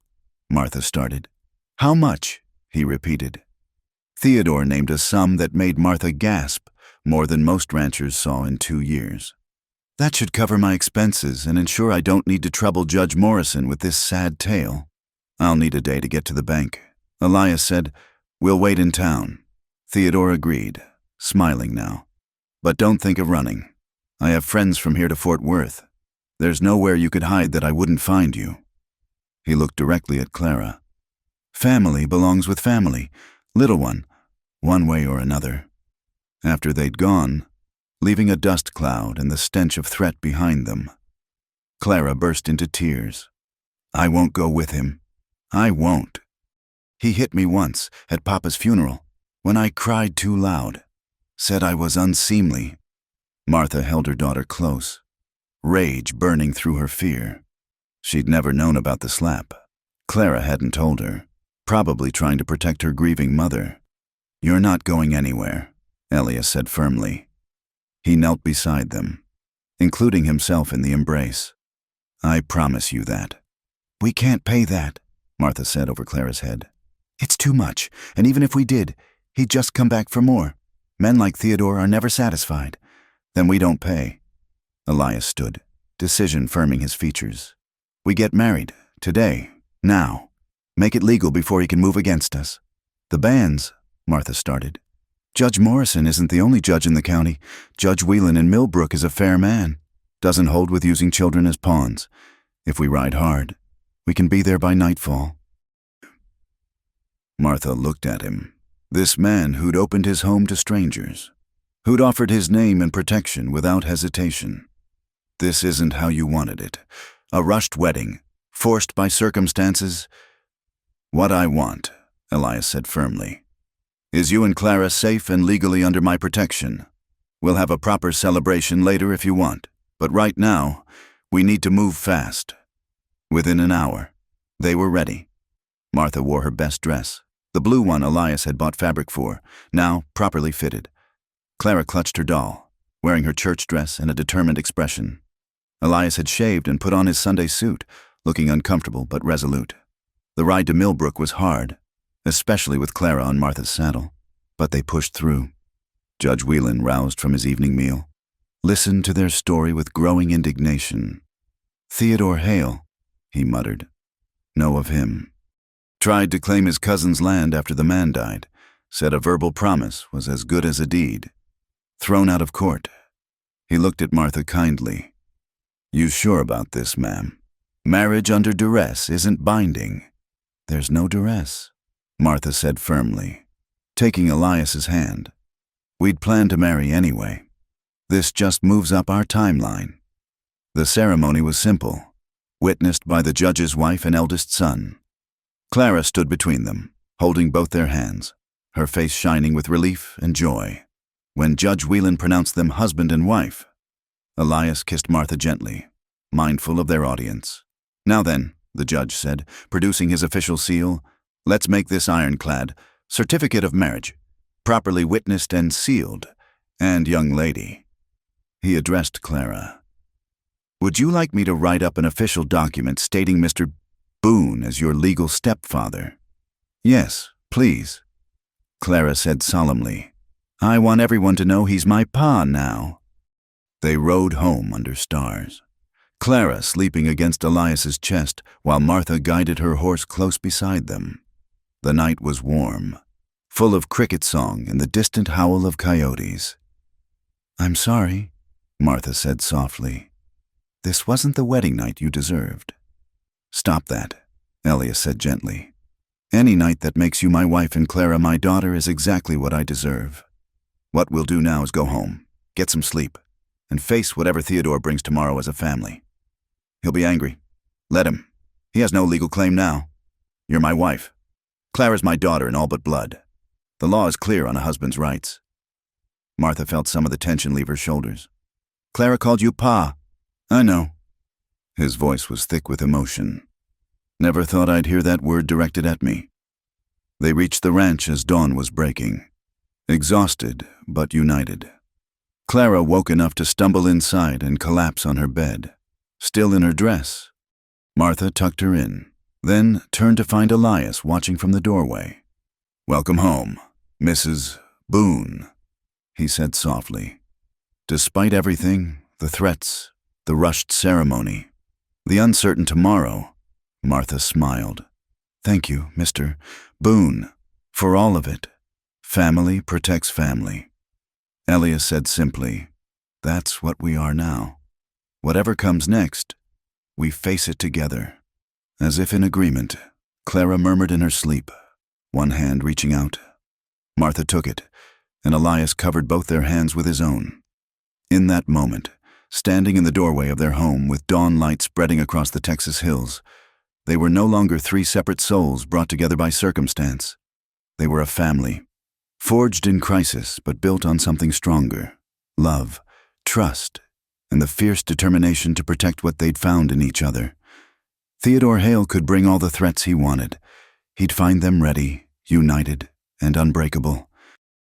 Martha started. How much? He repeated. Theodore named a sum that made Martha gasp, more than most ranchers saw in 2 years. That should cover my expenses and ensure I don't need to trouble Judge Morrison with this sad tale. I'll need a day to get to the bank. Elias said, We'll wait in town. Theodore agreed, smiling now. But don't think of running. I have friends from here to Fort Worth. There's nowhere you could hide that I wouldn't find you. He looked directly at Clara. Family belongs with family, little one way or another. After they'd gone, leaving a dust cloud and the stench of threat behind them, Clara burst into tears. I won't go with him. I won't. He hit me once, at Papa's funeral, when I cried too loud. Said I was unseemly. Martha held her daughter close, rage burning through her fear. She'd never known about the slap. Clara hadn't told her, probably trying to protect her grieving mother. You're not going anywhere, Elias said firmly. He knelt beside them, including himself in the embrace. I promise you that. We can't pay that, Martha said over Clara's head. It's too much, and even if we did, he'd just come back for more. Men like Theodore are never satisfied. Then we don't pay. Elias stood, decision firming his features. We get married, today, now. Make it legal before he can move against us. The banns, Martha started. Judge Morrison isn't the only judge in the county. Judge Whelan in Millbrook is a fair man. Doesn't hold with using children as pawns. If we ride hard, we can be there by nightfall. Martha looked at him. This man who'd opened his home to strangers, who'd offered his name and protection without hesitation. This isn't how you wanted it. A rushed wedding, forced by circumstances. What I want, Elias said firmly, is you and Clara safe and legally under my protection. We'll have a proper celebration later if you want, but right now, we need to move fast. Within an hour, they were ready. Martha wore her best dress, the blue one Elias had bought fabric for, now properly fitted. Clara clutched her doll, wearing her church dress and a determined expression. Elias had shaved and put on his Sunday suit, looking uncomfortable but resolute. The ride to Millbrook was hard, especially with Clara on Martha's saddle, but they pushed through. Judge Whelan, roused from his evening meal, listened to their story with growing indignation. Theodore Hale, he muttered. Know of him. Tried to claim his cousin's land after the man died, said a verbal promise was as good as a deed. Thrown out of court. He looked at Martha kindly. You sure about this, ma'am? Marriage under duress isn't binding. There's no duress, Martha said firmly, taking Elias's hand. We'd planned to marry anyway. This just moves up our timeline. The ceremony was simple, witnessed by the judge's wife and eldest son. Clara stood between them, holding both their hands, her face shining with relief and joy. When Judge Whelan pronounced them husband and wife, Elias kissed Martha gently, mindful of their audience. Now then, the judge said, producing his official seal, let's make this ironclad, certificate of marriage, properly witnessed and sealed, and young lady. He addressed Clara. Would you like me to write up an official document stating Mr. Boone as your legal stepfather? Yes, please. Clara said solemnly. I want everyone to know he's my pa now. They rode home under stars, Clara sleeping against Elias's chest while Martha guided her horse close beside them. The night was warm, full of cricket song and the distant howl of coyotes. I'm sorry, Martha said softly. This wasn't the wedding night you deserved. Stop that, Elias said gently. Any night that makes you my wife and Clara my daughter is exactly what I deserve. What we'll do now is go home, get some sleep, and face whatever Theodore brings tomorrow as a family. He'll be angry. Let him. He has no legal claim now. You're my wife. Clara's my daughter in all but blood. The law is clear on a husband's rights. Martha felt some of the tension leave her shoulders. Clara called you Pa. I know. His voice was thick with emotion. Never thought I'd hear that word directed at me. They reached the ranch as dawn was breaking. Exhausted, but united. Clara woke enough to stumble inside and collapse on her bed, still in her dress. Martha tucked her in, then turned to find Elias watching from the doorway. "Welcome home, Mrs. Boone," he said softly. Despite everything, the threats, the rushed ceremony, the uncertain tomorrow, Martha smiled. "Thank you, Mr. Boone, for all of it. Family protects family." Elias said simply, "That's what we are now. Whatever comes next, we face it together." As if in agreement, Clara murmured in her sleep, one hand reaching out. Martha took it, and Elias covered both their hands with his own. In that moment, standing in the doorway of their home with dawn light spreading across the Texas hills, they were no longer three separate souls brought together by circumstance. They were a family, forged in crisis but built on something stronger: love, trust, and the fierce determination to protect what they'd found in each other. Theodore Hale could bring all the threats he wanted. He'd find them ready, united, and unbreakable.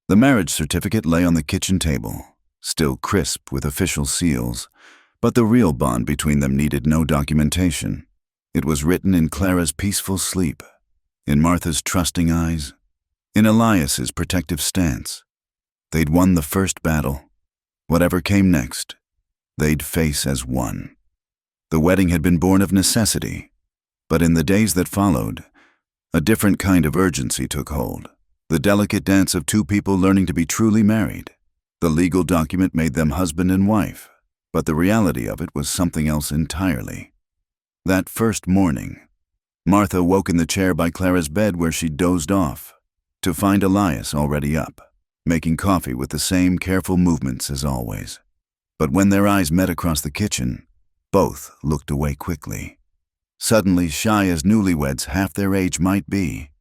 The marriage certificate lay on the kitchen table, still crisp with official seals, but the real bond between them needed no documentation. It was written in Clara's peaceful sleep, in Martha's trusting eyes, in Elias's protective stance. They'd won the first battle. Whatever came next, they'd face as one. The wedding had been born of necessity, but in the days that followed, a different kind of urgency took hold. The delicate dance of two people learning to be truly married. The legal document made them husband and wife, but the reality of it was something else entirely. That first morning, Martha woke in the chair by Clara's bed where she dozed off, to find Elias already up, making coffee with the same careful movements as always. But when their eyes met across the kitchen, both looked away quickly. Suddenly shy as newlyweds half their age might be.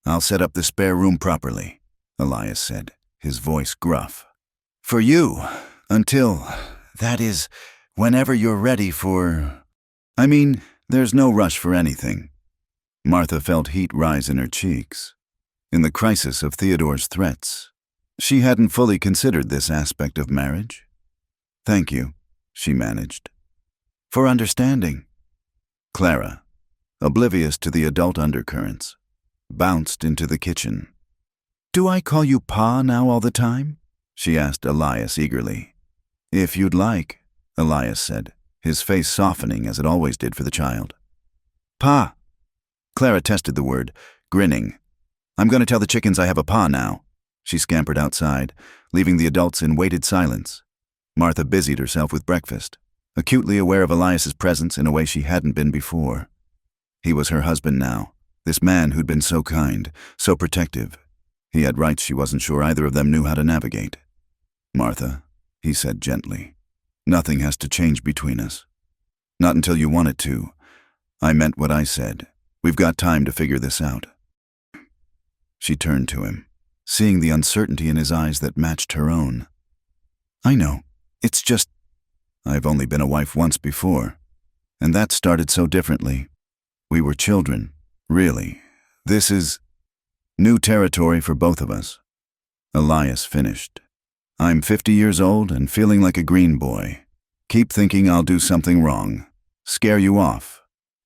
"I'll set up the spare room properly," Elias said, his voice gruff. "For you, until, that is, whenever you're ready for... I mean, there's no rush for anything." Martha felt heat rise in her cheeks. In the crisis of Theodore's threats, she hadn't fully considered this aspect of marriage. "Thank you," she managed, "for understanding." Clara, oblivious to the adult undercurrents, bounced into the kitchen. "Do I call you Pa now all the time?" she asked Elias eagerly. "If you'd like," Elias said, his face softening as it always did for the child. "Pa." Clara tested the word, grinning. "I'm going to tell the chickens I have a pa now." She scampered outside, leaving the adults in weighted silence. Martha busied herself with breakfast, acutely aware of Elias's presence in a way she hadn't been before. He was her husband now, this man who'd been so kind, so protective. He had rights she wasn't sure either of them knew how to navigate. "Martha," he said gently, "nothing has to change between us. Not until you want it to. I meant what I said. We've got time to figure this out." She turned to him, seeing the uncertainty in his eyes that matched her own. "I know. It's just... I've only been a wife once before, and that started so differently. We were children, really. This is new territory for both of us." Elias finished. "I'm 50 years old and feeling like a green boy. Keep thinking I'll do something wrong, scare you off."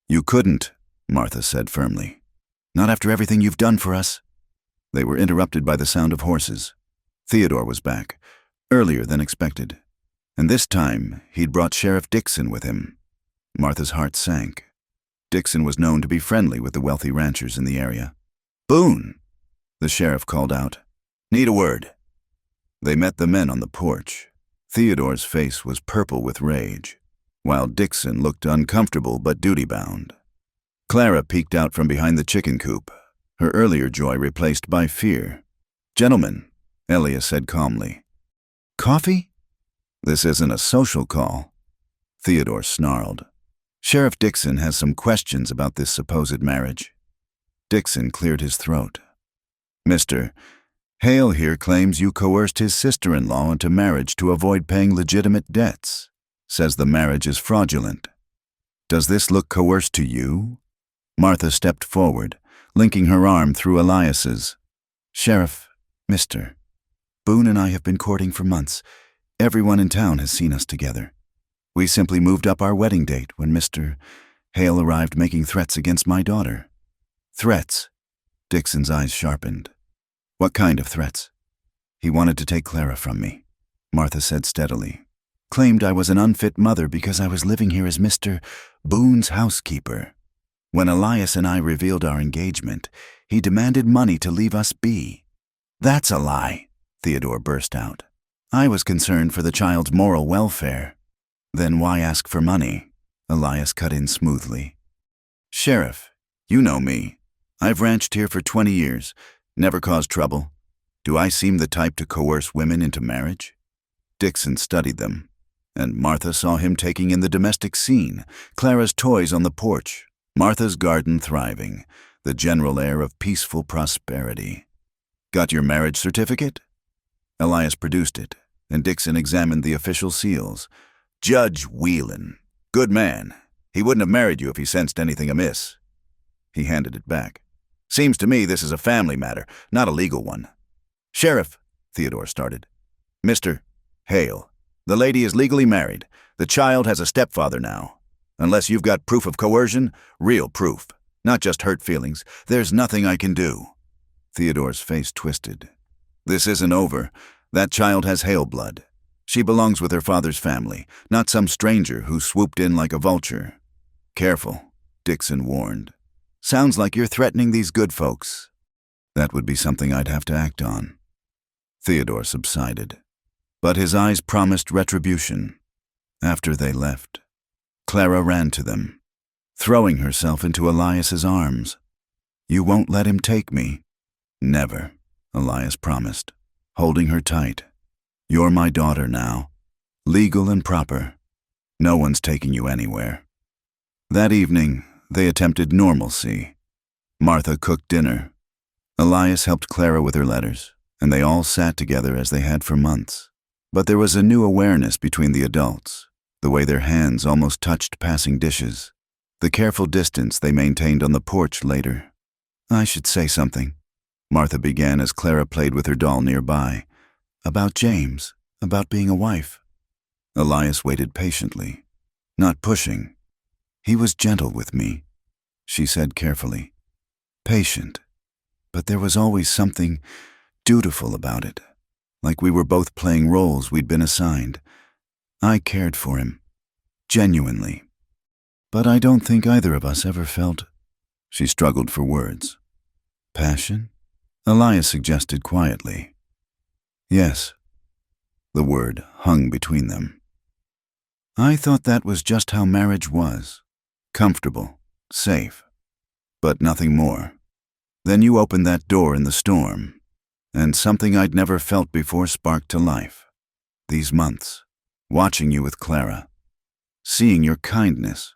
"You couldn't," Martha said firmly. "Not after everything you've done for us." They were interrupted by the sound of horses. Theodore was back, earlier than expected. And this time, he'd brought Sheriff Dixon with him. Martha's heart sank. Dixon was known to be friendly with the wealthy ranchers in the area. "Boone," the sheriff called out. "Need a word." They met the men on the porch. Theodore's face was purple with rage, while Dixon looked uncomfortable but duty-bound. Clara peeked out from behind the chicken coop, her earlier joy replaced by fear. "Gentlemen," Elias said calmly. "Coffee?" "This isn't a social call," Theodore snarled. "Sheriff Dixon has some questions about this supposed marriage." Dixon cleared his throat. "Mr. Hale here claims you coerced his sister-in-law into marriage to avoid paying legitimate debts. Says the marriage is fraudulent. Does this look coerced to you?" Martha stepped forward, linking her arm through Elias's. "Sheriff, Mr. Boone and I have been courting for months. Everyone in town has seen us together. We simply moved up our wedding date when Mr. Hale arrived making threats against my daughter. Threats? Dixon's eyes sharpened. What kind of threats? He wanted to take Clara from me, Martha said steadily. Claimed I was an unfit mother because I was living here as Mr. Boone's housekeeper. When Elias and I revealed our engagement, he demanded money to leave us be. That's a lie, Theodore burst out. I was concerned for the child's moral welfare. Then why ask for money? Elias cut in smoothly. Sheriff, you know me. I've ranched here for 20 years, never caused trouble. Do I seem the type to coerce women into marriage? Dixon studied them, and Martha saw him taking in the domestic scene, Clara's toys on the porch, Martha's garden thriving, the general air of peaceful prosperity. Got your marriage certificate? Elias produced it, and Dixon examined the official seals. Judge Whelan. Good man. He wouldn't have married you if he sensed anything amiss. He handed it back. Seems to me this is a family matter, not a legal one. Sheriff, Theodore started. Mr. Hale, the lady is legally married. The child has a stepfather now. Unless you've got proof of coercion, real proof, not just hurt feelings, there's nothing I can do. Theodore's face twisted. This isn't over. That child has Hale blood. She belongs with her father's family, not some stranger who swooped in like a vulture. Careful, Dixon warned. Sounds like you're threatening these good folks. That would be something I'd have to act on. Theodore subsided, but his eyes promised retribution. After they left, Clara ran to them, throwing herself into Elias's arms. You won't let him take me? Never, Elias promised, holding her tight. You're my daughter now, legal and proper. No one's taking you anywhere. That evening, they attempted normalcy. Martha cooked dinner. Elias helped Clara with her letters, and they all sat together as they had for months. But there was a new awareness between the adults, the way their hands almost touched passing dishes, the careful distance they maintained on the porch later. I should say something, Martha began as Clara played with her doll nearby. About James, about being a wife. Elias waited patiently, not pushing. He was gentle with me, she said carefully. Patient, but there was always something dutiful about it, like we were both playing roles we'd been assigned. I cared for him, genuinely. But I don't think either of us ever felt. She struggled for words. Passion? Elias suggested quietly. Yes. The word hung between them. I thought that was just how marriage was. Comfortable, safe, but nothing more. Then you opened that door in the storm, and something I'd never felt before sparked to life. These months, watching you with Clara, seeing your kindness,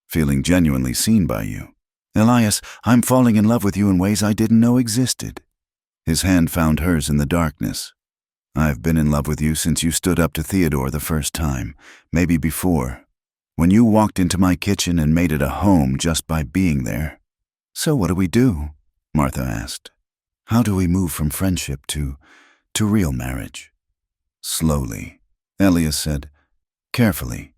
feeling genuinely seen by you. Elias, I'm falling in love with you in ways I didn't know existed. His hand found hers in the darkness. I've been in love with you since you stood up to Theodore the first time, maybe before, when you walked into my kitchen and made it a home just by being there. So what do we do? Martha asked. How do we move from friendship to real marriage? Slowly, Elias said, carefully,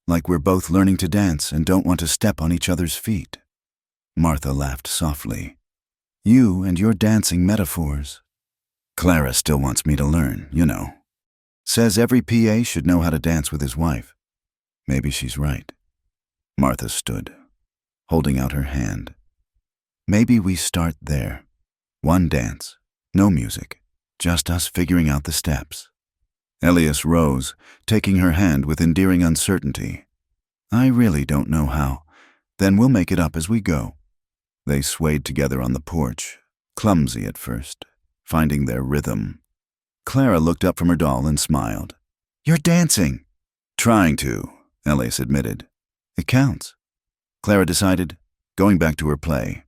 like we're both learning to dance and don't want to step on each other's feet. Martha laughed softly. You and your dancing metaphors. Clara still wants me to learn, you know. Says every PA should know how to dance with his wife. Maybe she's right. Martha stood, holding out her hand. Maybe we start there. One dance, no music, just us figuring out the steps. Elias rose, taking her hand with endearing uncertainty. I really don't know how. Then we'll make it up as we go. They swayed together on the porch, clumsy at first, finding their rhythm. Clara looked up from her doll and smiled. You're dancing. Trying to, Elias admitted. It counts. Clara decided, going back to her play.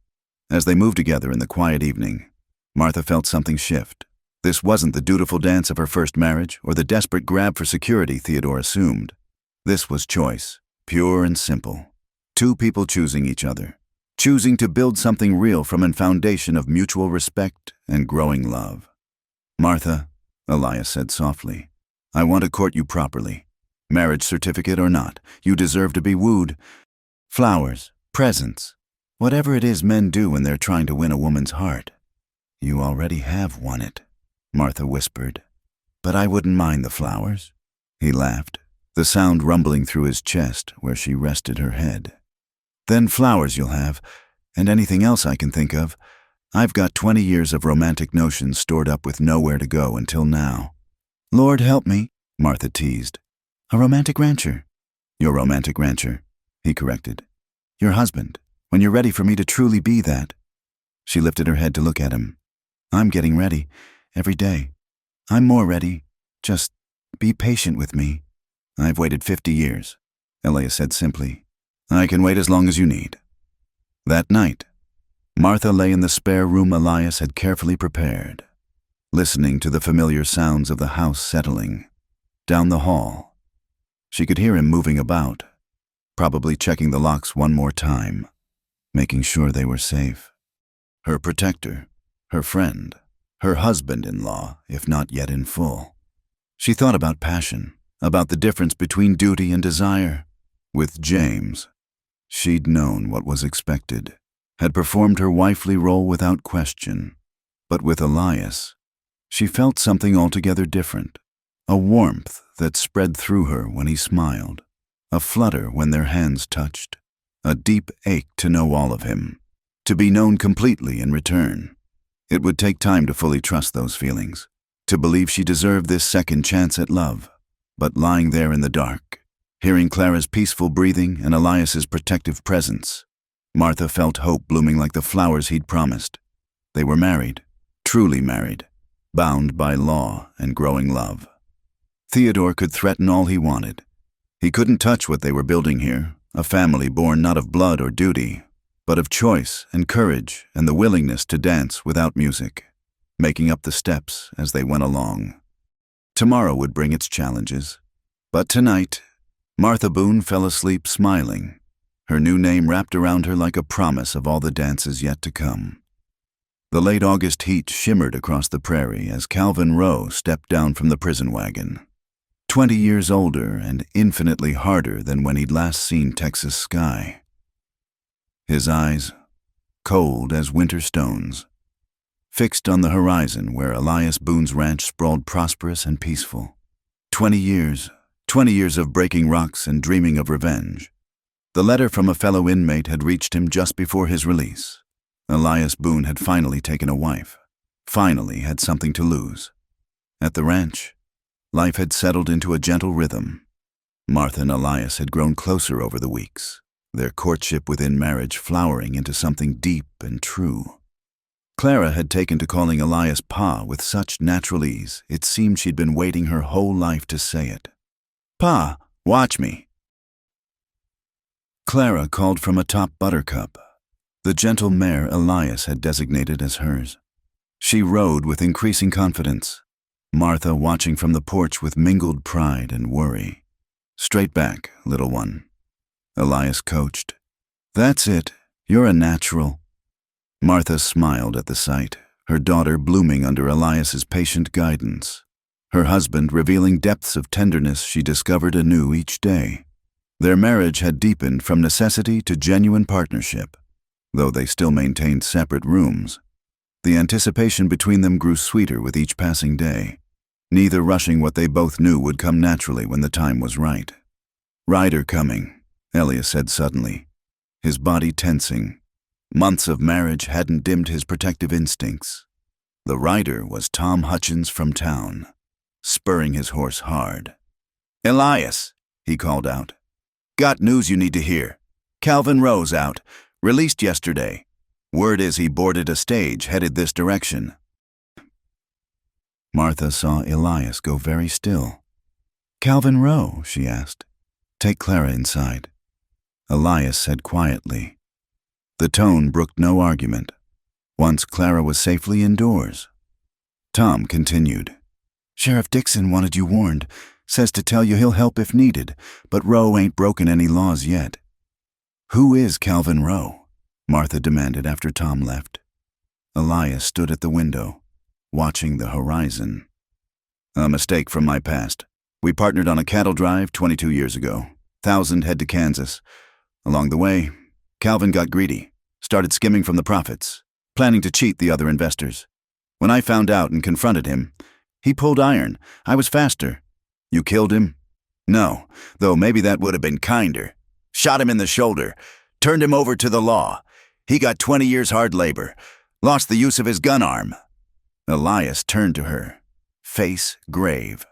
As they moved together in the quiet evening, Martha felt something shift. This wasn't the dutiful dance of her first marriage or the desperate grab for security Theodore assumed. This was choice, pure and simple. Two people choosing each other, choosing to build something real from a foundation of mutual respect and growing love. Martha, Elias said softly, I want to court you properly. Marriage certificate or not, you deserve to be wooed. Flowers, presents, whatever it is men do when they're trying to win a woman's heart. You already have won it, Martha whispered. But I wouldn't mind the flowers. He laughed, the sound rumbling through his chest where she rested her head. Then flowers you'll have, and anything else I can think of. I've got 20 years of romantic notions stored up with nowhere to go until now. Lord help me, Martha teased. A romantic rancher. Your romantic rancher, he corrected. Your husband, when you're ready for me to truly be that. She lifted her head to look at him. I'm getting ready, every day. I'm more ready. Just be patient with me. I've waited 50 years, Elias said simply. I can wait as long as you need. That night, Martha lay in the spare room Elias had carefully prepared, listening to the familiar sounds of the house settling. Down the hall, she could hear him moving about, probably checking the locks one more time, making sure they were safe. Her protector, her friend, her husband-in-law, if not yet in full. She thought about passion, about the difference between duty and desire. With James, she'd known what was expected, had performed her wifely role without question. But with Elias, she felt something altogether different, a warmth that spread through her when he smiled, a flutter when their hands touched, a deep ache to know all of him, to be known completely in return. It would take time to fully trust those feelings, to believe she deserved this second chance at love. But lying there in the dark, hearing Clara's peaceful breathing and Elias's protective presence, Martha felt hope blooming like the flowers he'd promised. They were married, truly married, bound by law and growing love. Theodore could threaten all he wanted. He couldn't touch what they were building here, a family born not of blood or duty, but of choice and courage and the willingness to dance without music, making up the steps as they went along. Tomorrow would bring its challenges, but tonight, Martha Boone fell asleep smiling, her new name wrapped around her like a promise of all the dances yet to come. The late August heat shimmered across the prairie as Calvin Rowe stepped down from the prison wagon, 20 years older and infinitely harder than when he'd last seen Texas sky. His eyes, cold as winter stones, fixed on the horizon where Elias Boone's ranch sprawled prosperous and peaceful. 20 years of breaking rocks and dreaming of revenge. The letter from a fellow inmate had reached him just before his release. Elias Boone had finally taken a wife, finally had something to lose. At the ranch, life had settled into a gentle rhythm. Martha and Elias had grown closer over the weeks, their courtship within marriage flowering into something deep and true. Clara had taken to calling Elias Pa with such natural ease, it seemed she'd been waiting her whole life to say it. Pa, watch me. Clara called from atop Buttercup, the gentle mare Elias had designated as hers. She rode with increasing confidence, Martha watching from the porch with mingled pride and worry. Straight back, little one, Elias coached. That's it, you're a natural. Martha smiled at the sight, her daughter blooming under Elias's patient guidance, her husband revealing depths of tenderness she discovered anew each day. Their marriage had deepened from necessity to genuine partnership, though they still maintained separate rooms. The anticipation between them grew sweeter with each passing day, neither rushing what they both knew would come naturally when the time was right. Ryder coming, Elias said suddenly, his body tensing. Months of marriage hadn't dimmed his protective instincts. The rider was Tom Hutchins from town, spurring his horse hard. Elias, he called out. Got news you need to hear. Calvin Rowe's out, released yesterday. Word is he boarded a stage headed this direction. Martha saw Elias go very still. Calvin Rowe, she asked. Take Clara inside. Elias said quietly. The tone brooked no argument. Once Clara was safely indoors. Tom continued. Sheriff Dixon wanted you warned. Says to tell you he'll help if needed, but Rowe ain't broken any laws yet. Who is Calvin Rowe? Martha demanded after Tom left. Elias stood at the window, watching the horizon. A mistake from my past. We partnered on a cattle drive 22 years ago. 1,000 head to Kansas. Along the way, Calvin got greedy, started skimming from the profits, planning to cheat the other investors. When I found out and confronted him, he pulled iron. I was faster. You killed him? No, though maybe that would have been kinder. Shot him in the shoulder, turned him over to the law. He got 20 years hard labor, lost the use of his gun arm. Elias turned to her, face grave.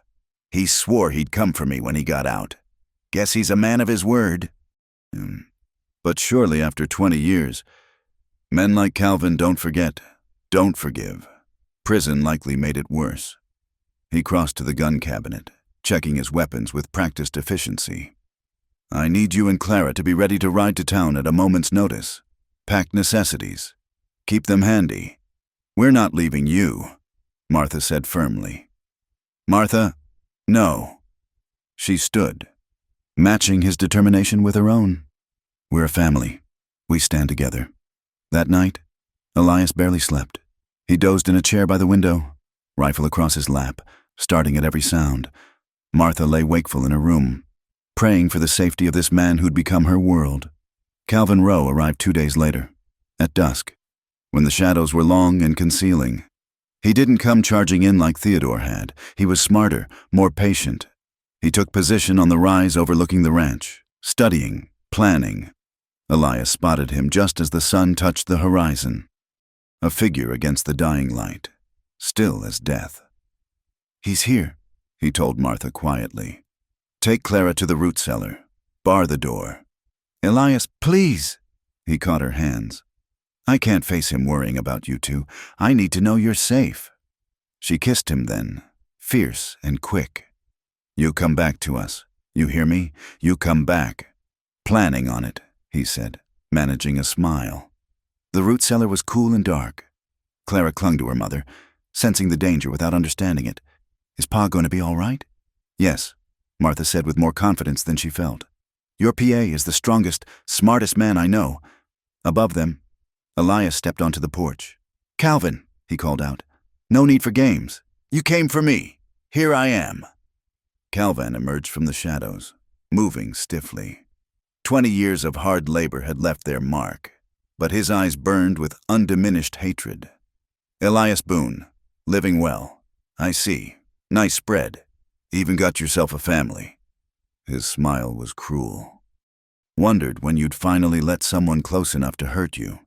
He swore he'd come for me when he got out. Guess he's a man of his word. But surely after 20 years, men like Calvin don't forget, don't forgive. Prison likely made it worse. He crossed to the gun cabinet, checking his weapons with practiced efficiency. I need you and Clara to be ready to ride to town at a moment's notice. Pack necessities. Keep them handy. We're not leaving you, Martha said firmly. Martha, no. She stood, matching his determination with her own. We're a family. We stand together. That night, Elias barely slept. He dozed in a chair by the window, rifle across his lap, starting at every sound. Martha lay wakeful in her room, praying for the safety of this man who'd become her world. Calvin Rowe arrived 2 days later, at dusk, when the shadows were long and concealing. He didn't come charging in like Theodore had. He was smarter, more patient. He took position on the rise overlooking the ranch, studying, planning. Elias spotted him just as the sun touched the horizon. A figure against the dying light, still as death. He's here, he told Martha quietly. Take Clara to the root cellar. Bar the door. Elias, please. He caught her hands. I can't face him worrying about you two. I need to know you're safe. She kissed him then, fierce and quick. You come back to us. You hear me? You come back. Planning on it, he said, managing a smile. The root cellar was cool and dark. Clara clung to her mother, sensing the danger without understanding it. Is Pa going to be all right? Yes, Martha said with more confidence than she felt. Your PA is the strongest, smartest man I know. Above them, Elias stepped onto the porch. Calvin, he called out. No need for games. You came for me. Here I am. Calvin emerged from the shadows, moving stiffly. 20 years of hard labor had left their mark, but his eyes burned with undiminished hatred. Elias Boone, living well. I see. Nice spread. Even got yourself a family. His smile was cruel. Wondered when you'd finally let someone close enough to hurt you.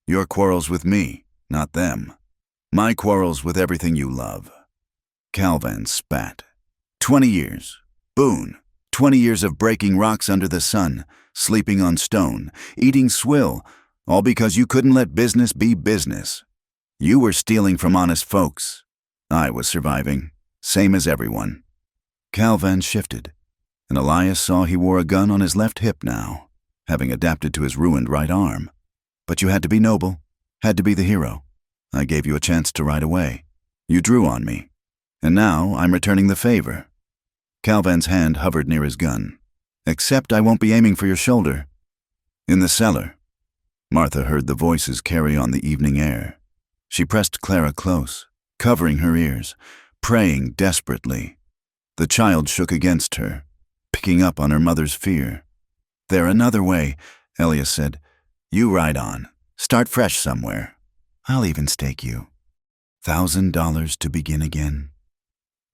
Your quarrels with me, not them. My quarrels with everything you love. Calvin spat. 20 years. Boone. 20 years of breaking rocks under the sun, sleeping on stone, eating swill, all because you couldn't let business be business. You were stealing from honest folks. I was surviving, same as everyone. Calvin shifted, and Elias saw he wore a gun on his left hip now, having adapted to his ruined right arm. But you had to be noble, had to be the hero. I gave you a chance to ride away. You drew on me, and now I'm returning the favor. Calvin's hand hovered near his gun. Except I won't be aiming for your shoulder. In the cellar, Martha heard the voices carry on the evening air. She pressed Clara close, covering her ears, praying desperately. The child shook against her, picking up on her mother's fear. There another way, Elias said. You ride on. Start fresh somewhere. I'll even stake you. $1,000 to begin again.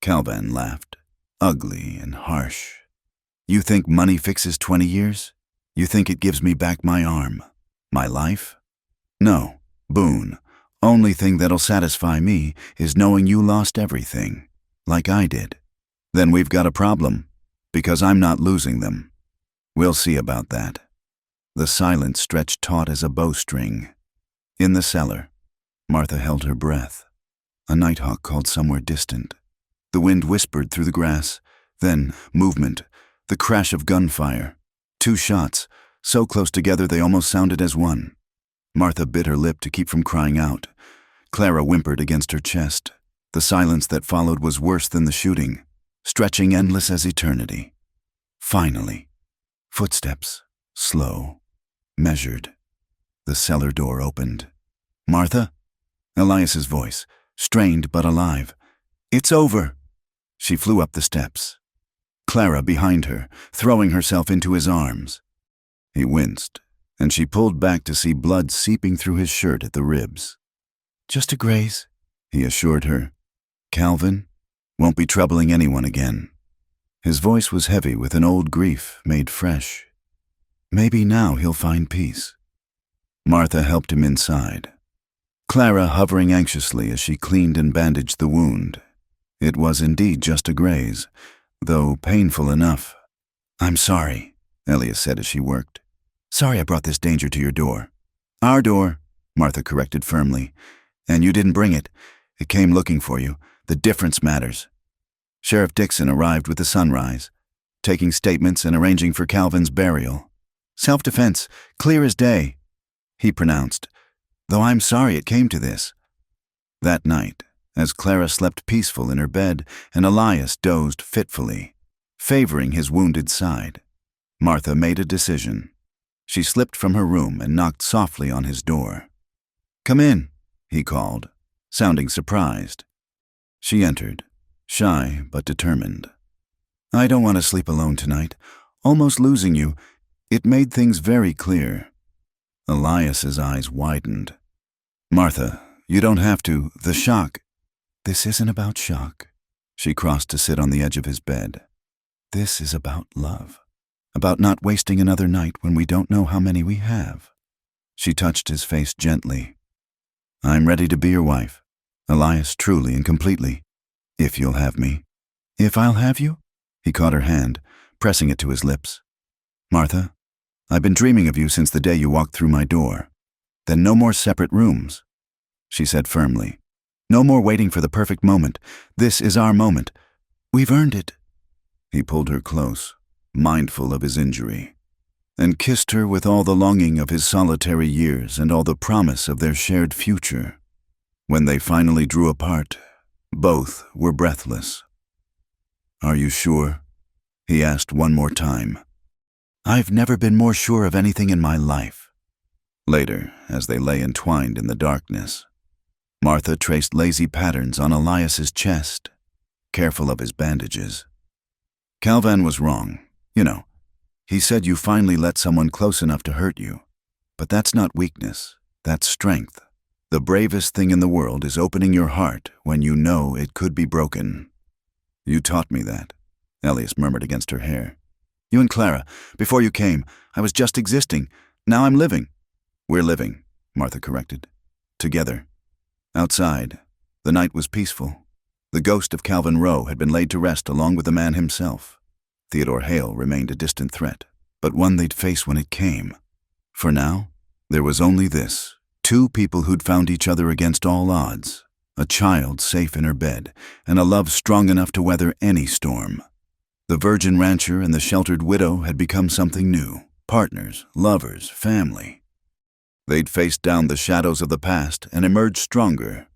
Calvin laughed, ugly and harsh. You think money fixes 20 years? You think it gives me back my arm, my life? No, Boone. Only thing that'll satisfy me is knowing you lost everything, like I did. Then we've got a problem, because I'm not losing them. We'll see about that. The silence stretched taut as a bowstring. In the cellar, Martha held her breath. A nighthawk called somewhere distant. The wind whispered through the grass, then movement, the crash of gunfire. 2 shots, so close together they almost sounded as one. Martha bit her lip to keep from crying out. Clara whimpered against her chest. The silence that followed was worse than the shooting, stretching endless as eternity. Finally, footsteps, slow, measured. The cellar door opened. Martha? Elias's voice, strained but alive. It's over. She flew up the steps. Clara behind her, throwing herself into his arms. He winced, and she pulled back to see blood seeping through his shirt at the ribs. "Just a graze," he assured her. "Calvin won't be troubling anyone again." His voice was heavy with an old grief made fresh. Maybe now he'll find peace. Martha helped him inside, Clara hovering anxiously as she cleaned and bandaged the wound. It was indeed just a graze, though painful enough. "I'm sorry," Elias said as she worked. "Sorry I brought this danger to your door." "Our door," Martha corrected firmly. "And you didn't bring it. It came looking for you. The difference matters." Sheriff Dixon arrived with the sunrise, taking statements and arranging for Calvin's burial. "Self-defense, clear as day," he pronounced, "though I'm sorry it came to this." That night, as Clara slept peaceful in her bed and Elias dozed fitfully, favoring his wounded side, Martha made a decision. She slipped from her room and knocked softly on his door. "Come in," he called, sounding surprised. She entered, shy but determined. "I don't want to sleep alone tonight. Almost losing you, it made things very clear." Elias's eyes widened. "Martha, you don't have to. The shock—" "This isn't about shock." She crossed to sit on the edge of his bed. "This is about love. About not wasting another night when we don't know how many we have." She touched his face gently. "I'm ready to be your wife, Elias, truly and completely, if you'll have me." "If I'll have you?" He caught her hand, pressing it to his lips. "Martha, I've been dreaming of you since the day you walked through my door. Then no more separate rooms," she said firmly. "No more waiting for the perfect moment. This is our moment. We've earned it." He pulled her close, mindful of his injury, and kissed her with all the longing of his solitary years and all the promise of their shared future. When they finally drew apart, both were breathless. "Are you sure?" he asked one more time. "I've never been more sure of anything in my life." Later, as they lay entwined in the darkness, Martha traced lazy patterns on Elias's chest, careful of his bandages. "Calvin was wrong. You know, he said you finally let someone close enough to hurt you. But that's not weakness, that's strength. The bravest thing in the world is opening your heart when you know it could be broken." "You taught me that," Elias murmured against her hair. "You and Clara, before you came, I was just existing. Now I'm living." "We're living," Martha corrected. "Together." Outside, the night was peaceful. The ghost of Calvin Rowe had been laid to rest along with the man himself. Theodore Hale remained a distant threat, but one they'd face when it came. For now, there was only this: two people who'd found each other against all odds, a child safe in her bed, and a love strong enough to weather any storm. The virgin rancher and the sheltered widow had become something new: partners, lovers, family. They'd faced down the shadows of the past and emerged stronger.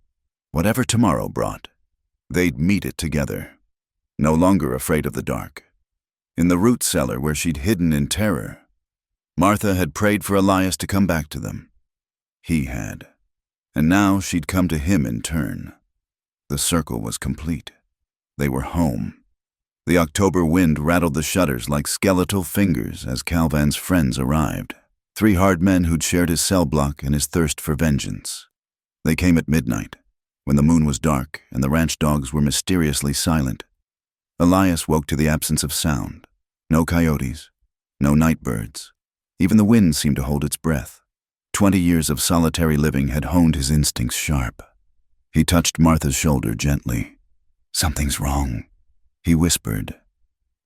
Whatever tomorrow brought, they'd meet it together, no longer afraid of the dark. In the root cellar where she'd hidden in terror, Martha had prayed for Elias to come back to them. He had. And now she'd come to him in turn. The circle was complete. They were home. The October wind rattled the shutters like skeletal fingers as Calvin's friends arrived. 3 hard men who'd shared his cell block and his thirst for vengeance. They came at midnight, when the moon was dark and the ranch dogs were mysteriously silent. Elias woke to the absence of sound. No coyotes, no night birds. Even the wind seemed to hold its breath. 20 years of solitary living had honed his instincts sharp. He touched Martha's shoulder gently. "Something's wrong," he whispered.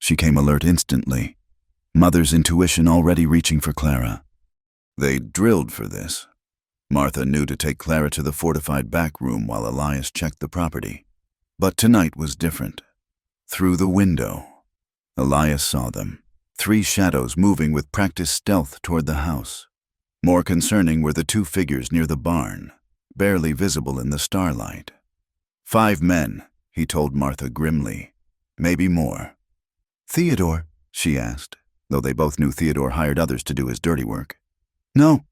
She came alert instantly, mother's intuition already reaching for Clara. They'd drilled for this. Martha knew to take Clara to the fortified back room while Elias checked the property. But tonight was different. Through the window, Elias saw them, 3 shadows moving with practiced stealth toward the house. More concerning were the 2 figures near the barn, barely visible in the starlight. 5 men, he told Martha grimly. Maybe more. "Theodore?" she asked, though they both knew Theodore hired others to do his dirty work. "No,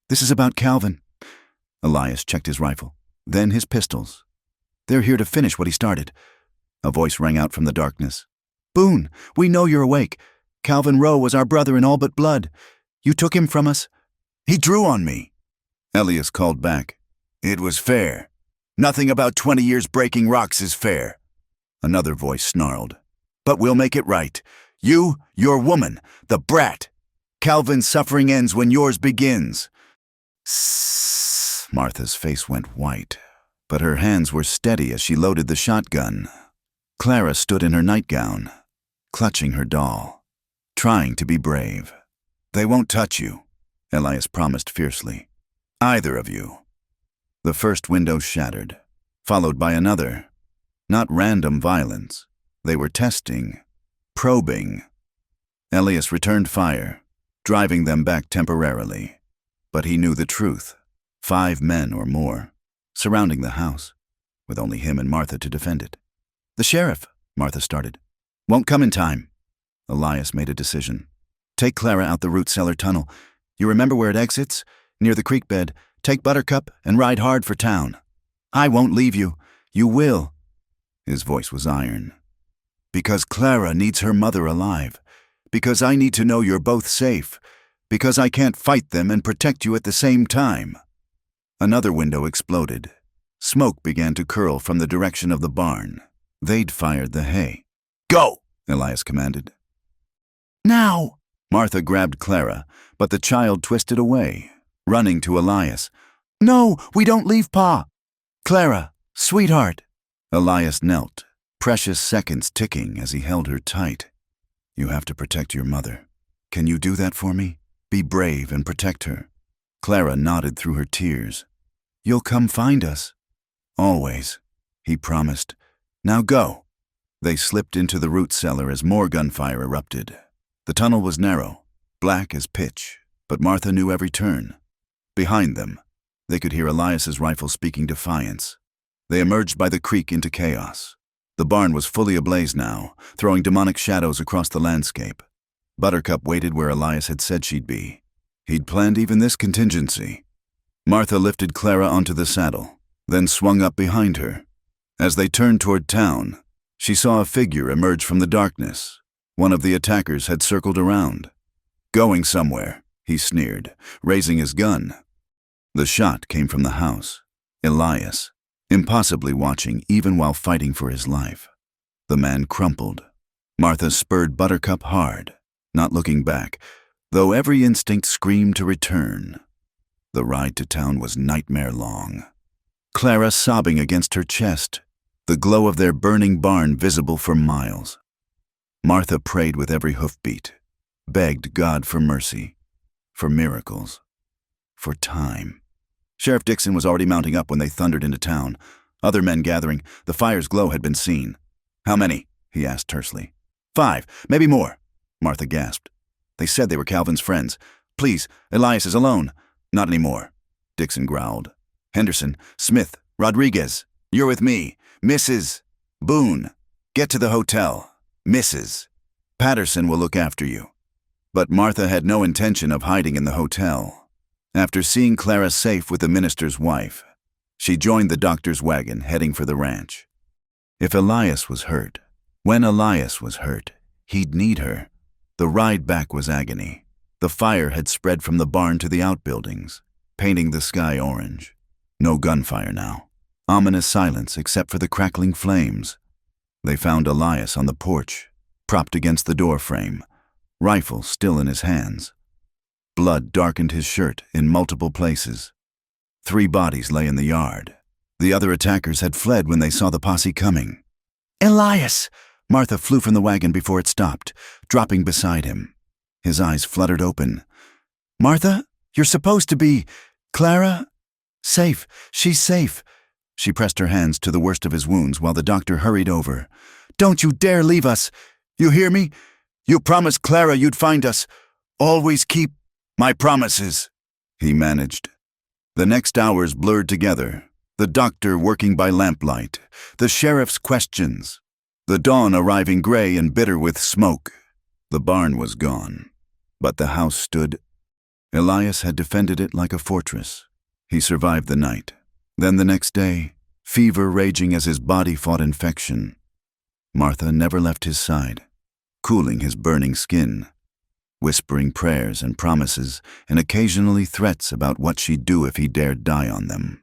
this is about Calvin." Elias checked his rifle, then his pistols. "They're here to finish what he started." A voice rang out from the darkness. "Boone, we know you're awake. Calvin Rowe was our brother in all but blood. You took him from us? He drew on me. Elias called back. It was fair. Nothing about 20 years breaking rocks is fair. Another voice snarled. But we'll make it right. You, your woman, the brat. Calvin's suffering ends when yours begins. Sssss. Martha's face went white, but her hands were steady as she loaded the shotgun. Clara stood in her nightgown, clutching her doll, trying to be brave. They won't touch you, Elias promised fiercely. Either of you. The first window shattered, followed by another. Not random violence. They were testing, probing. Elias returned fire, driving them back temporarily. But he knew the truth. 5 men or more, surrounding the house, with only him and Martha to defend it. The sheriff, Martha started. Won't come in time. Elias made a decision. Take Clara out the root cellar tunnel. You remember where it exits? Near the creek bed. Take Buttercup and ride hard for town. I won't leave you. You will. His voice was iron. Because Clara needs her mother alive. Because I need to know you're both safe. Because I can't fight them and protect you at the same time. Another window exploded. Smoke began to curl from the direction of the barn. They'd fired the hay. Go, Elias commanded. Now! Martha grabbed Clara, but the child twisted away, running to Elias. No, we don't leave Pa! Clara, sweetheart! Elias knelt, precious seconds ticking as he held her tight. You have to protect your mother. Can you do that for me? Be brave and protect her. Clara nodded through her tears. You'll come find us. Always, he promised. Now go. They slipped into the root cellar as more gunfire erupted. The tunnel was narrow, black as pitch, but Martha knew every turn. Behind them, they could hear Elias's rifle speaking defiance. They emerged by the creek into chaos. The barn was fully ablaze now, throwing demonic shadows across the landscape. Buttercup waited where Elias had said she'd be. He'd planned even this contingency. Martha lifted Clara onto the saddle, then swung up behind her. As they turned toward town, she saw a figure emerge from the darkness. One of the attackers had circled around. Going somewhere, he sneered, raising his gun. The shot came from the house. Elias, impossibly watching even while fighting for his life. The man crumpled. Martha spurred Buttercup hard, not looking back, though every instinct screamed to return. The ride to town was nightmare long. Clara sobbing against her chest, the glow of their burning barn visible for miles. Martha prayed with every hoofbeat, begged God for mercy, for miracles, for time. Sheriff Dixon was already mounting up when they thundered into town. Other men gathering, the fire's glow had been seen. How many? He asked tersely. 5, maybe more, Martha gasped. They said they were Calvin's friends. Please, Elias is alone. Not anymore, Dixon growled. Henderson, Smith, Rodriguez, you're with me. Mrs. Boone, get to the hotel. Mrs. Patterson will look after you. But Martha had no intention of hiding in the hotel. After seeing Clara safe with the minister's wife, she joined the doctor's wagon heading for the ranch. If Elias was hurt, when Elias was hurt, he'd need her. The ride back was agony. The fire had spread from the barn to the outbuildings, painting the sky orange. No gunfire now. Ominous silence except for the crackling flames. They found Elias on the porch, propped against the door frame, rifle still in his hands. Blood darkened his shirt in multiple places. 3 bodies lay in the yard. The other attackers had fled when they saw the posse coming. Elias! Martha flew from the wagon before it stopped, dropping beside him. His eyes fluttered open. Martha, you're supposed to be... Clara? Safe. She's safe. She pressed her hands to the worst of his wounds while the doctor hurried over. Don't you dare leave us. You hear me? You promised Clara you'd find us. Always keep my promises, he managed. The next hours blurred together, the doctor working by lamplight, the sheriff's questions, the dawn arriving gray and bitter with smoke. The barn was gone, but the house stood. Elias had defended it like a fortress. He survived the night. Then the next day, fever raging as his body fought infection. Martha never left his side, cooling his burning skin. whispering prayers and promises and occasionally threats about what she'd do if he dared die on them.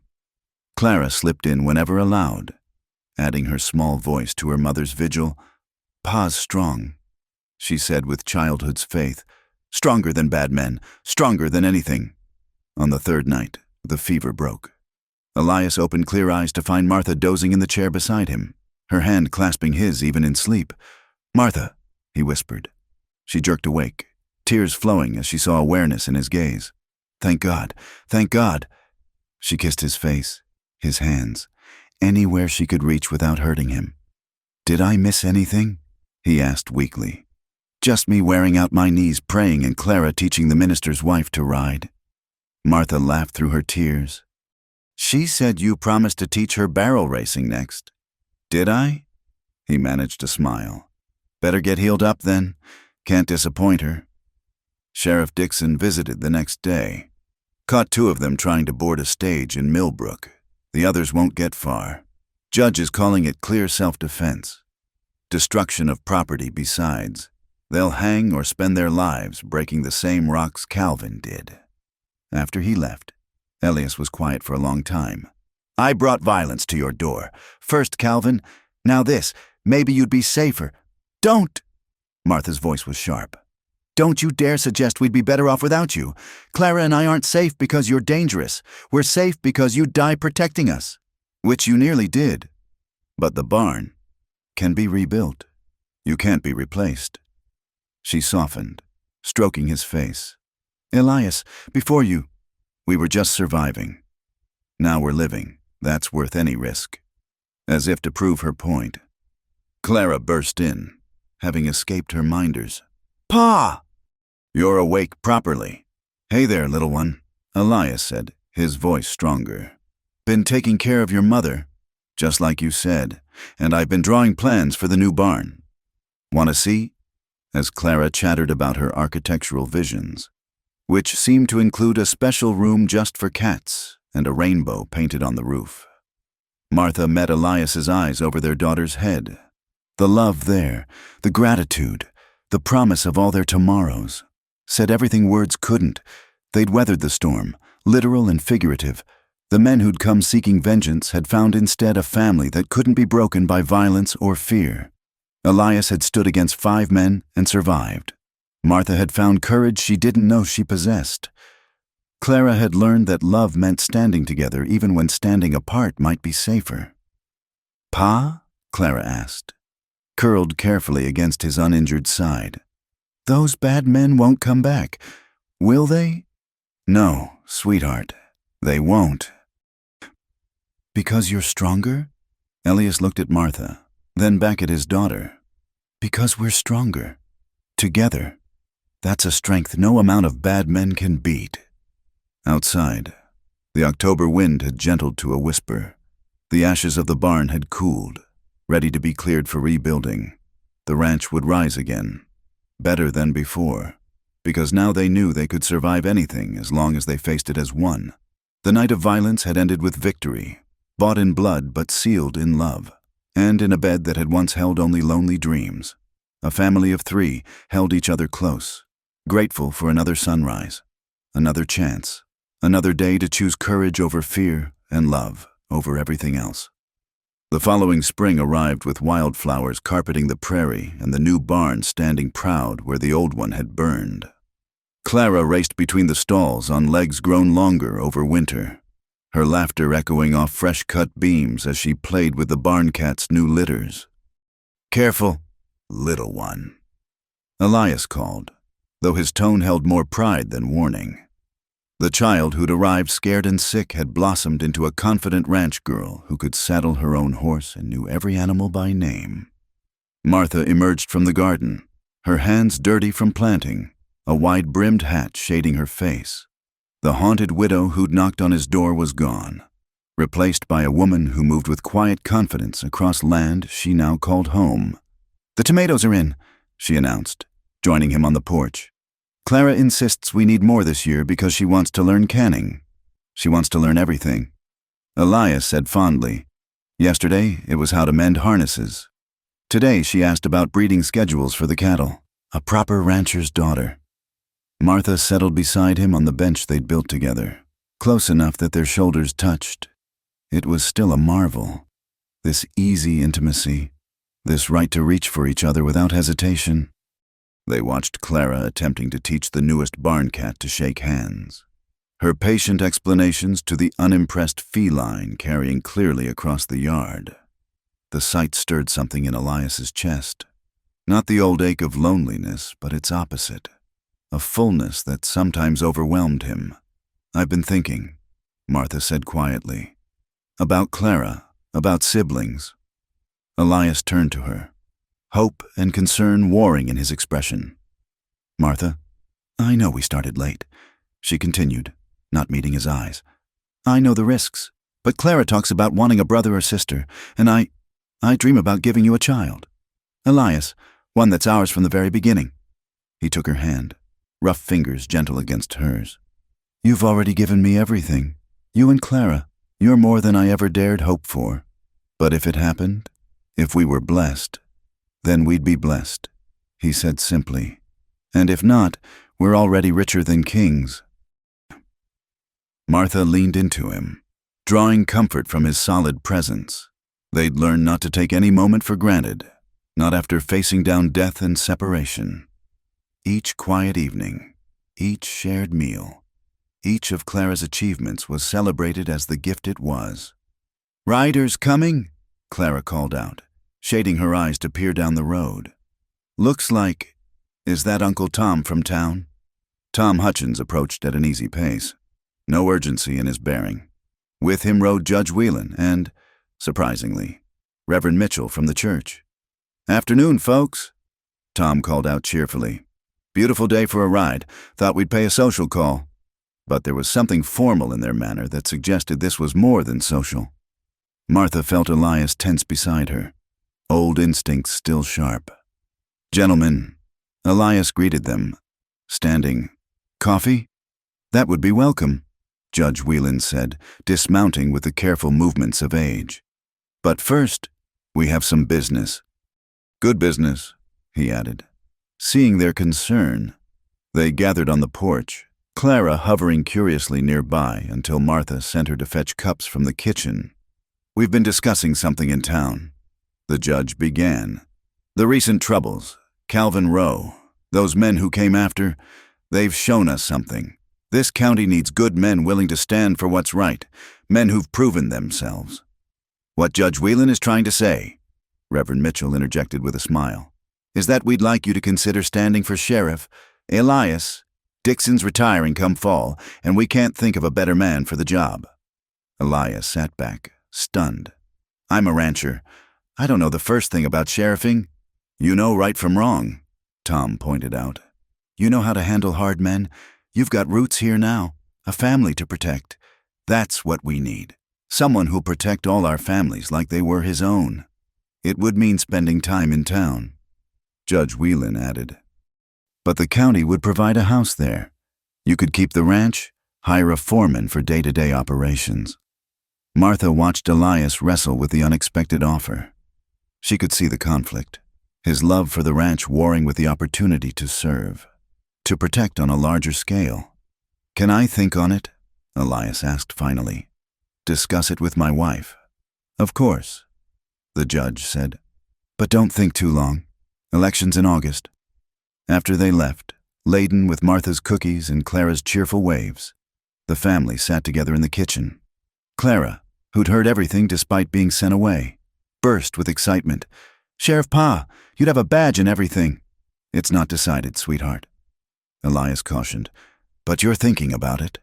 Clara slipped in whenever allowed, adding her small voice to her mother's vigil. "Pa's strong," she said with childhood's faith. "Stronger than bad men, stronger than anything." On the third night, the fever broke. Elias opened clear eyes to find Martha dozing in the chair beside him, her hand clasping his even in sleep. "Martha," he whispered. She jerked awake, tears flowing as she saw awareness in his gaze. "Thank God, thank God." She kissed his face, his hands, anywhere she could reach without hurting him. "Did I miss anything?" he asked weakly. "Just me wearing out my knees praying and Clara teaching the minister's wife to ride." Martha laughed through her tears. "She said you promised to teach her barrel racing next." "Did I?" He managed to smile. "Better get healed up then. Can't disappoint her." Sheriff Dixon visited the next day. Caught 2 of them trying to board a stage in Millbrook. The others won't get far. Judge is calling it clear self-defense. Destruction of property besides. They'll hang or spend their lives breaking the same rocks Calvin did. After he left, Elias was quiet for a long time. "I brought violence to your door. First Calvin, now this. Maybe you'd be safer." "Don't!" Martha's voice was sharp. "Don't you dare suggest we'd be better off without you. Clara and I aren't safe because you're dangerous. We're safe because you died protecting us." "Which you nearly did. But the barn can be rebuilt. You can't be replaced." She softened, stroking his face. "Elias, before you, we were just surviving. Now we're living. That's worth any risk." As if to prove her point, Clara burst in, having escaped her minders. "Pa!" "You're awake properly." "Hey there, little one," Elias said, his voice stronger. "Been taking care of your mother, just like you said, and I've been drawing plans for the new barn. Want to see?" As Clara chattered about her architectural visions, which seemed to include a special room just for cats and a rainbow painted on the roof. Martha met Elias's eyes over their daughter's head. The love there, the gratitude, the promise of all their tomorrows. Said everything words couldn't. They'd weathered the storm, literal and figurative. The men who'd come seeking vengeance had found instead a family that couldn't be broken by violence or fear. Elias had stood against 5 men and survived. Martha had found courage she didn't know she possessed. Clara had learned that love meant standing together even when standing apart might be safer. "Pa?" Clara asked, curled carefully against his uninjured side. "Those bad men won't come back, will they?" "No, sweetheart, they won't." "Because you're stronger?" Elias looked at Martha, then back at his daughter. "Because we're stronger. Together. That's a strength no amount of bad men can beat." Outside, the October wind had gentled to a whisper. The ashes of the barn had cooled, ready to be cleared for rebuilding. The ranch would rise again, better than before, because now they knew they could survive anything as long as they faced it as one. The night of violence had ended with victory, bought in blood but sealed in love, and in a bed that had once held only lonely dreams. A family of 3 held each other close, grateful for another sunrise, another chance, another day to choose courage over fear and love over everything else. The following spring arrived with wildflowers carpeting the prairie and the new barn standing proud where the old one had burned. Clara raced between the stalls on legs grown longer over winter, her laughter echoing off fresh-cut beams as she played with the barn cat's new litters. "Careful, little one," Elias called, though his tone held more pride than warning. The child who'd arrived scared and sick had blossomed into a confident ranch girl who could saddle her own horse and knew every animal by name. Martha emerged from the garden, her hands dirty from planting, a wide-brimmed hat shading her face. The haunted widow who'd knocked on his door was gone, replaced by a woman who moved with quiet confidence across land she now called home. "The tomatoes are in," she announced, joining him on the porch. "Clara insists we need more this year because she wants to learn canning. She wants to learn everything." Elias said fondly, "Yesterday it was how to mend harnesses. Today she asked about breeding schedules for the cattle. A proper rancher's daughter." Martha settled beside him on the bench they'd built together, close enough that their shoulders touched. It was still a marvel. This easy intimacy, this right to reach for each other without hesitation. They watched Clara attempting to teach the newest barn cat to shake hands, her patient explanations to the unimpressed feline carrying clearly across the yard. The sight stirred something in Elias's chest. Not the old ache of loneliness, but its opposite, a fullness that sometimes overwhelmed him. "I've been thinking," Martha said quietly, "about Clara, about siblings." Elias turned to her, hope and concern warring in his expression. "Martha, I know we started late," she continued, not meeting his eyes. "I know the risks, but Clara talks about wanting a brother or sister, and I dream about giving you a child. Elias, one that's ours from the very beginning." He took her hand, rough fingers gentle against hers. "You've already given me everything. You and Clara, you're more than I ever dared hope for. But if it happened, if we were blessed, then we'd be blessed," he said simply. "And if not, we're already richer than kings." Martha leaned into him, drawing comfort from his solid presence. They'd learned not to take any moment for granted, not after facing down death and separation. Each quiet evening, each shared meal, each of Clara's achievements was celebrated as the gift it was. "Riders coming," Clara called out, shading her eyes to peer down the road. "Looks like, is that Uncle Tom from town?" Tom Hutchins approached at an easy pace, no urgency in his bearing. With him rode Judge Whelan and, surprisingly, Reverend Mitchell from the church. "Afternoon, folks," Tom called out cheerfully. "Beautiful day for a ride. Thought we'd pay a social call." But there was something formal in their manner that suggested this was more than social. Martha felt Elias tense beside her, old instincts still sharp. "Gentlemen," Elias greeted them, standing. "Coffee? That would be welcome," Judge Whelan said, dismounting with the careful movements of age. "But first, we have some business." "Good business," he added. Seeing their concern, they gathered on the porch, Clara hovering curiously nearby until Martha sent her to fetch cups from the kitchen. "We've been discussing something in town," the judge began. "The recent troubles, Calvin Rowe, those men who came after, they've shown us something. This county needs good men willing to stand for what's right, men who've proven themselves." "What Judge Whelan is trying to say," Reverend Mitchell interjected with a smile, "is that we'd like you to consider standing for sheriff. Elias, Dixon's retiring come fall, and we can't think of a better man for the job." Elias sat back, stunned. "I'm a rancher. I don't know the first thing about sheriffing." "You know right from wrong," Tom pointed out. "You know how to handle hard men. You've got roots here now, a family to protect. That's what we need. Someone who'll protect all our families like they were his own. It would mean spending time in town," Judge Whelan added. "But the county would provide a house there. You could keep the ranch, hire a foreman for day-to-day operations." Martha watched Elias wrestle with the unexpected offer. She could see the conflict, his love for the ranch warring with the opportunity to serve, to protect on a larger scale. "Can I think on it?" Elias asked finally. "Discuss it with my wife." "Of course," the judge said. "But don't think too long. Election's in August." After they left, laden with Martha's cookies and Clara's cheerful waves, the family sat together in the kitchen. Clara, who'd heard everything despite being sent away, burst with excitement. "Sheriff Pa, you'd have a badge and everything." "It's not decided, sweetheart," Elias cautioned. "But you're thinking about it,"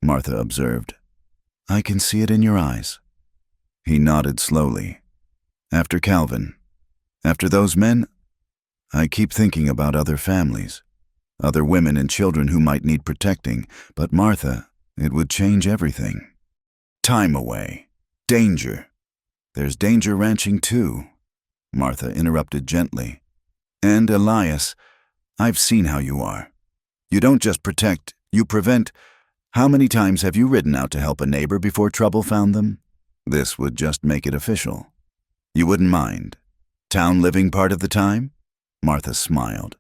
Martha observed. "I can see it in your eyes." He nodded slowly. "After Calvin, after those men, I keep thinking about other families, other women and children who might need protecting, but Martha, it would change everything. Time away. Danger. There's danger ranching too," Martha interrupted gently. "And Elias, I've seen how you are. You don't just protect, you prevent. How many times have you ridden out to help a neighbor before trouble found them? This would just make it official. You wouldn't mind. Town living part of the time?" Martha smiled.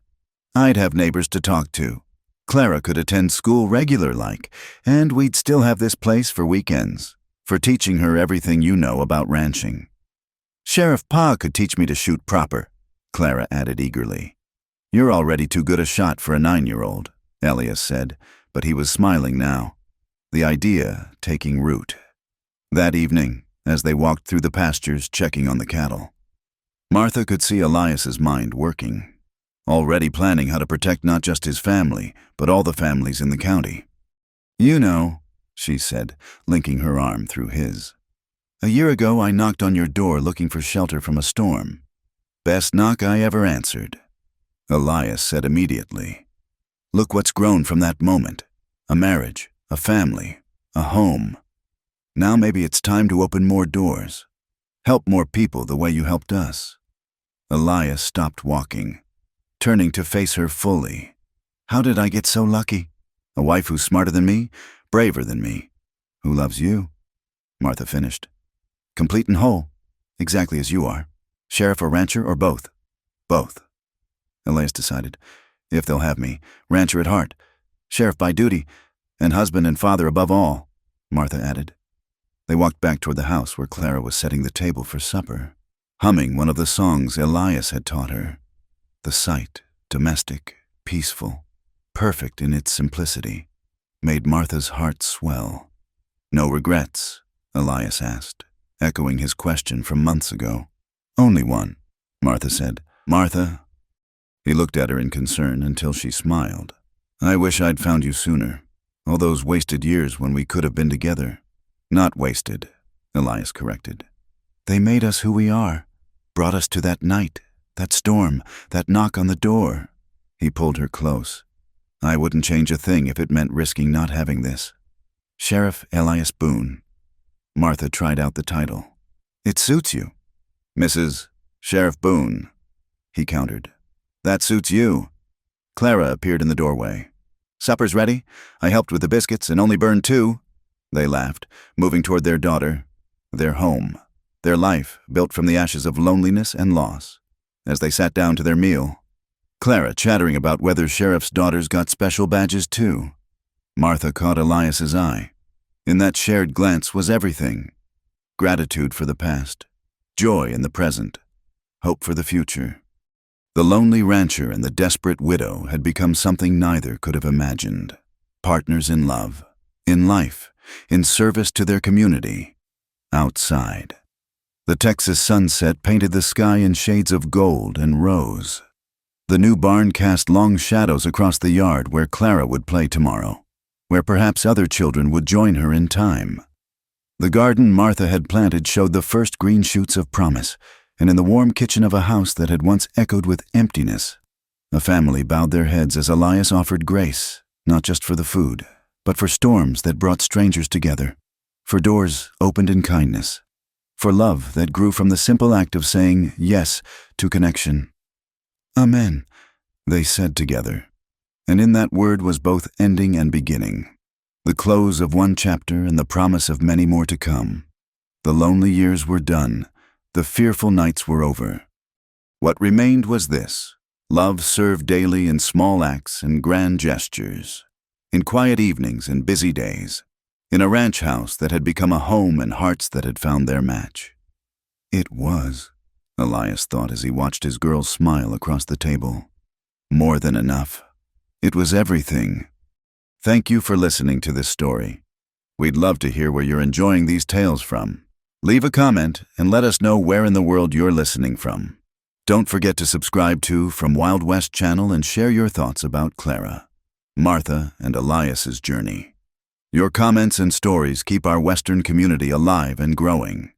"I'd have neighbors to talk to," Clara could attend school regular-like, and we'd still have this place for weekends, for teaching her everything you know about ranching. Sheriff Pa could teach me to shoot proper, Clara added eagerly. You're already too good a shot for a 9-year-old, Elias said, but he was smiling now, the idea taking root. That evening, as they walked through the pastures checking on the cattle, Martha could see Elias's mind working, already planning how to protect not just his family, but all the families in the county. You know, she said, linking her arm through his. A year ago I knocked on your door looking for shelter from a storm. Best knock I ever answered. Elias said immediately. Look what's grown from that moment. A marriage, a family, a home. Now maybe it's time to open more doors. Help more people the way you helped us. Elias stopped walking, turning to face her fully. How did I get so lucky? A wife who's smarter than me, braver than me, who loves you. Martha finished. Complete and whole, exactly as you are. Sheriff or rancher or both? Both. Elias decided. If they'll have me, rancher at heart, sheriff by duty, and husband and father above all, Martha added. They walked back toward the house where Clara was setting the table for supper, humming one of the songs Elias had taught her. The sight, domestic, peaceful, perfect in its simplicity, made Martha's heart swell. No regrets? Elias asked, echoing his question from months ago. Only one, Martha said. Martha? He looked at her in concern until she smiled. I wish I'd found you sooner. All those wasted years when we could have been together. Not wasted, Elias corrected. They made us who we are, brought us to that night, that storm, that knock on the door. He pulled her close. I wouldn't change a thing if it meant risking not having this. Sheriff Elias Boone. Martha tried out the title. It suits you. Mrs. Sheriff Boone, he countered. That suits you. Clara appeared in the doorway. Supper's ready. I helped with the biscuits and only burned 2. They laughed, moving toward their daughter, their home, their life built from the ashes of loneliness and loss. As they sat down to their meal, Clara chattering about whether sheriff's daughters got special badges too. Martha caught Elias's eye. In that shared glance was everything. Gratitude for the past, joy in the present, hope for the future. The lonely rancher and the desperate widow had become something neither could have imagined. Partners in love, in life, in service to their community. Outside, the Texas sunset painted the sky in shades of gold and rose. The new barn cast long shadows across the yard where Clara would play tomorrow, where perhaps other children would join her in time. The garden Martha had planted showed the first green shoots of promise, and in the warm kitchen of a house that had once echoed with emptiness, a family bowed their heads as Elias offered grace, not just for the food, but for storms that brought strangers together, for doors opened in kindness, for love that grew from the simple act of saying yes to connection. Amen, they said together, and in that word was both ending and beginning, the close of one chapter and the promise of many more to come. The lonely years were done, the fearful nights were over. What remained was this: love served daily in small acts and grand gestures, in quiet evenings and busy days, in a ranch house that had become a home and hearts that had found their match. It was, Elias thought as he watched his girl smile across the table. More than enough. It was everything. Thank you for listening to this story. We'd love to hear where you're enjoying these tales from. Leave a comment and let us know where in the world you're listening from. Don't forget to subscribe to From Wild West channel and share your thoughts about Clara, Martha, and Elias's journey. Your comments and stories keep our Western community alive and growing.